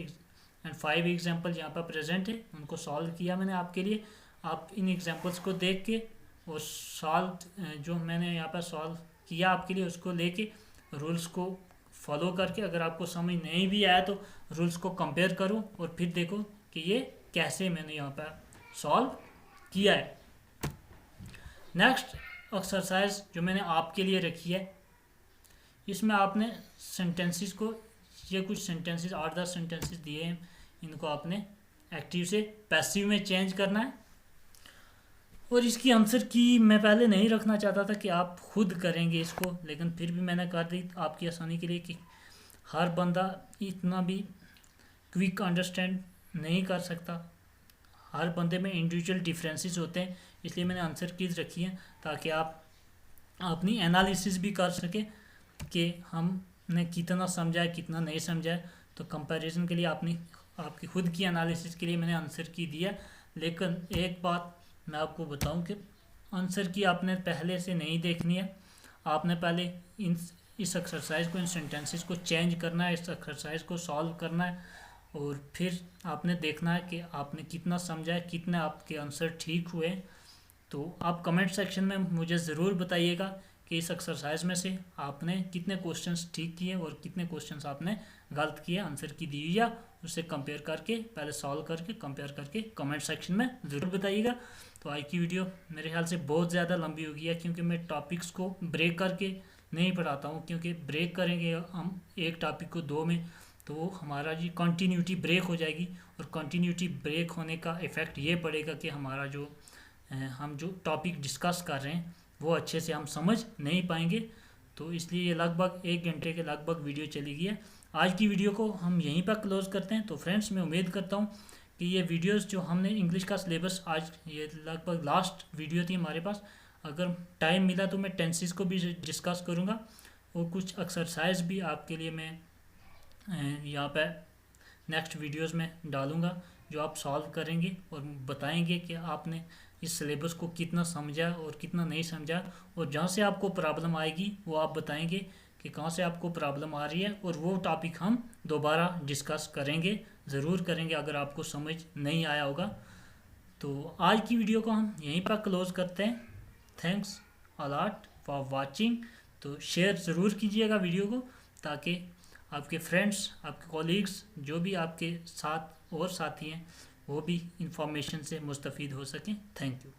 and 5 example यहाँ पर प्रेजेंट है, उनको सॉल्व किया मैंने आपके लिए। आप इन एग्जाम्पल्स को देख के और सॉल्व जो मैंने यहाँ पर सॉल्व किया आपके लिए उसको लेके रूल्स को फॉलो करके, अगर आपको समझ नहीं भी आया तो रूल्स को कंपेयर करो और फिर देखो कि ये कैसे मैंने यहाँ पर सॉल्व किया है। नेक्स्ट एक्सरसाइज जो मैंने आपके लिए रखी है, इसमें आपने सेंटेंसेस को, ये कुछ सेंटेंसेस 8-10 सेंटेंसेस दिए हैं, इनको आपने एक्टिव से पैसिव में चेंज करना है। और इसकी आंसर की मैं पहले नहीं रखना चाहता था कि आप खुद करेंगे इसको, लेकिन फिर भी मैंने कर दी आपकी आसानी के लिए कि हर बंदा इतना भी क्विक अंडरस्टैंड नहीं कर सकता, हर बंदे में इंडिविजुअल डिफरेंसेस होते हैं, इसलिए मैंने आंसर कीज रखी है ताकि आप अपनी एनालिसिस भी कर सकें कि हमने कितना समझा है कितना नहीं समझा है। तो कंपैरिजन के लिए आपकी खुद की एनालिसिस के लिए मैंने आंसर की दिया। लेकिन एक बात मैं आपको बताऊं कि आंसर की आपने पहले से नहीं देखनी है, आपने पहले इन इस एक्सरसाइज को, इन सेंटेंसेस को चेंज करना है, इस एक्सरसाइज को सॉल्व करना है और फिर आपने देखना है कि आपने कितना समझा है, कितने आपके आंसर ठीक हुए। तो आप कमेंट सेक्शन में मुझे ज़रूर बताइएगा कि इस एक्सरसाइज में से आपने कितने क्वेश्चंस ठीक किए और कितने क्वेश्चंस आपने गलत किए आंसर की दी हुई, या उससे कंपेयर करके, पहले सॉल्व करके कंपेयर करके कमेंट सेक्शन में ज़रूर बताइएगा। तो आज की वीडियो मेरे ख्याल से बहुत ज़्यादा लंबी हो गई है, क्योंकि मैं टॉपिक्स को ब्रेक करके नहीं पढ़ाता हूँ, क्योंकि ब्रेक करेंगे हम एक टॉपिक को दो में तो हमारा जी कंटिन्यूटी ब्रेक हो जाएगी, और कंटिन्यूटी ब्रेक होने का इफ़ेक्ट ये पड़ेगा कि हमारा जो हम जो टॉपिक डिस्कस कर रहे हैं वो अच्छे से हम समझ नहीं पाएंगे। तो इसलिए ये लगभग 1 घंटे के लगभग वीडियो चली गई है। आज की वीडियो को हम यहीं पर क्लोज करते हैं। तो फ्रेंड्स, मैं उम्मीद करता हूँ कि ये वीडियोस जो हमने इंग्लिश का सिलेबस, आज ये लगभग लास्ट वीडियो थी हमारे पास, अगर टाइम मिला तो मैं टेंसेस को भी डिस्कस करूँगा और कुछ एक्सरसाइज भी आपके लिए मैं यहाँ पे नेक्स्ट वीडियोस में डालूँगा, जो आप सॉल्व करेंगे और बताएंगे कि आपने इस सिलेबस को कितना समझा और कितना नहीं समझा, और जहाँ से आपको प्रॉब्लम आएगी वो आप बताएंगे कि कहाँ से आपको प्रॉब्लम आ रही है, और वो टॉपिक हम दोबारा डिस्कस करेंगे, ज़रूर करेंगे अगर आपको समझ नहीं आया होगा। तो आज की वीडियो को हम यहीं पर क्लोज करते हैं। Thanks a lot for watching. तो शेयर ज़रूर कीजिएगा वीडियो को, ताकि आपके फ्रेंड्स, आपके कॉलीग्स, जो भी आपके साथ और साथी हैं, वो भी इंफॉर्मेशन से मुस्तफ़ीद हो सकें। Thank you.